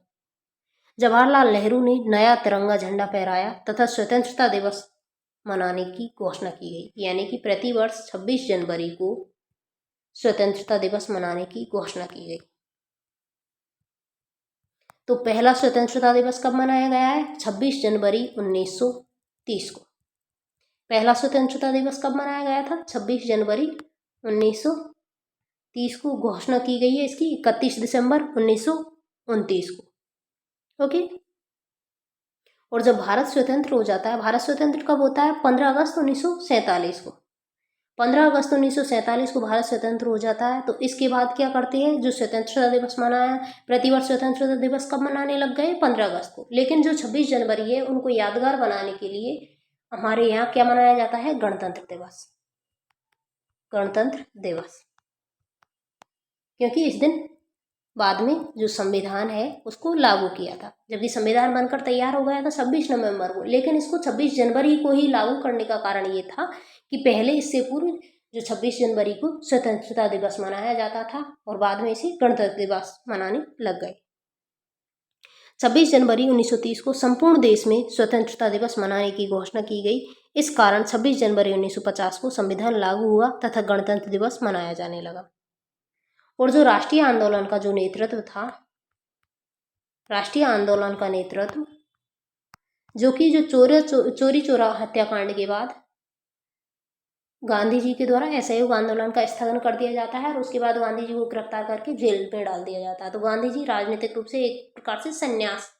जवाहरलाल नेहरू ने नया तिरंगा झंडा फहराया तथा स्वतंत्रता दिवस मनाने की घोषणा की गई। यानी कि प्रतिवर्ष 26 जनवरी को स्वतंत्रता दिवस मनाने की घोषणा की गई। तो पहला स्वतंत्रता दिवस कब मनाया गया है? 26 जनवरी 1930 को। पहला स्वतंत्रता दिवस कब मनाया गया था? 26 जनवरी 1930 को। घोषणा की गई है इसकी 31 दिसंबर 1929 को। ओके। और जब भारत स्वतंत्र हो जाता है, भारत स्वतंत्र कब होता है? 15 अगस्त 1947 को। 15 अगस्त 1947 को भारत स्वतंत्र हो जाता है। तो इसके बाद क्या करते हैं? जो स्वतंत्रता दिवस मनाया, प्रतिवर्ष स्वतंत्रता दिवस कब मनाने लग गए? 15 अगस्त को। लेकिन जो 26 जनवरी है उनको यादगार बनाने के लिए हमारे यहाँ क्या मनाया जाता है? गणतंत्र दिवस। गणतंत्र दिवस, क्योंकि इस दिन बाद में जो संविधान है उसको लागू किया था। जब ये संविधान बनकर तैयार हो गया था 26 नवंबर को, लेकिन इसको 26 जनवरी को ही लागू करने का कारण ये था कि पहले इससे पूर्व जो 26 जनवरी को स्वतंत्रता दिवस मनाया जाता था और बाद में इसे गणतंत्र दिवस मनाने लग गए। 26 जनवरी 1930 को संपूर्ण देश में स्वतंत्रता दिवस मनाने की घोषणा की गई। इस कारण 26 जनवरी 1950 को संविधान लागू हुआ तथा गणतंत्र दिवस मनाया जाने लगा। और जो राष्ट्रीय आंदोलन का जो नेतृत्व था, राष्ट्रीय आंदोलन का नेतृत्व जो कि जो चोरी चोरा हत्याकांड के बाद गांधी जी के द्वारा असहयोग आंदोलन का स्थगन कर दिया जाता है और उसके बाद गांधी जी को गिरफ्तार करके जेल में डाल दिया जाता है। तो गांधी जी राजनीतिक रूप से एक प्रकार से संन्यास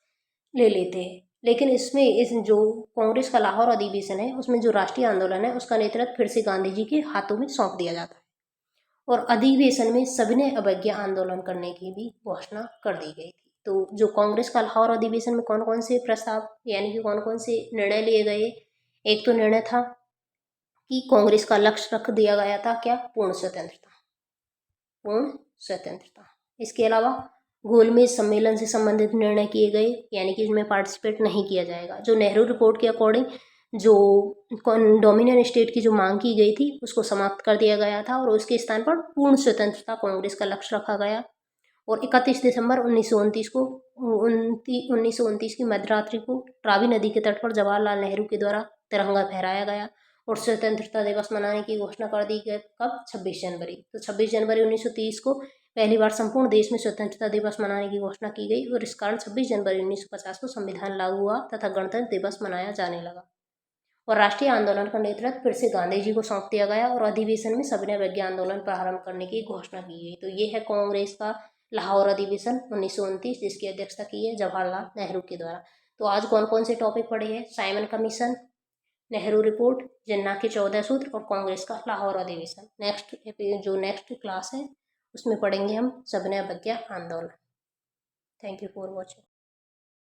ले लेते हैं। लेकिन इसमें इस जो कांग्रेस का लाहौर अधिवेशन है उसमें जो राष्ट्रीय आंदोलन है उसका नेतृत्व फिर से गांधी जी के हाथों में सौंप दिया जाता है और अधिवेशन में सविनय अवज्ञा आंदोलन करने की भी घोषणा कर दी गई थी। तो जो कांग्रेस का लाहौर अधिवेशन में कौन कौन से प्रस्ताव यानी कि कौन कौन से निर्णय लिए गए, एक तो निर्णय था कि कांग्रेस का लक्ष्य रख दिया गया था क्या, पूर्ण स्वतंत्रता, पूर्ण स्वतंत्रता। इसके अलावा गोलमेज सम्मेलन से संबंधित निर्णय किए गए, यानी कि इसमें पार्टिसिपेट नहीं किया जाएगा। जो नेहरू रिपोर्ट के अकॉर्डिंग जो डोमिनियन स्टेट की जो मांग की गई थी उसको समाप्त कर दिया गया था और उसके स्थान पर पूर्ण स्वतंत्रता कांग्रेस का लक्ष्य रखा गया। और 31 दिसंबर 1929 को 1929 की मध्यरात्रि को रावी नदी के तट पर जवाहरलाल नेहरू के द्वारा तिरंगा फहराया गया और स्वतंत्रता दिवस मनाने की घोषणा कर दी गई। कब? 26 जनवरी। तो 26 जनवरी 1930 को पहली बार संपूर्ण देश में स्वतंत्रता दिवस मनाने की घोषणा की गई और इस कारण 26 जनवरी 1950 को संविधान लागू हुआ तथा गणतंत्र दिवस मनाया जाने लगा। और राष्ट्रीय आंदोलन का नेतृत्व फिर से गांधी जी को सौंप दिया गया और अधिवेशन में सविनय अवज्ञा आंदोलन प्रारंभ करने की घोषणा की गई। तो ये है कांग्रेस का लाहौर अधिवेशन 1929, जिसकी अध्यक्षता की है जवाहरलाल नेहरू के द्वारा। तो आज कौन कौन से टॉपिक पढ़े हैं? साइमन कमीशन, नेहरू रिपोर्ट, जिन्ना के 14 सूत्र और कांग्रेस का लाहौर अधिवेशन। नेक्स्ट क्लास है उसमें पढ़ेंगे हम सविनय अवज्ञा आंदोलन। Thank you for watching.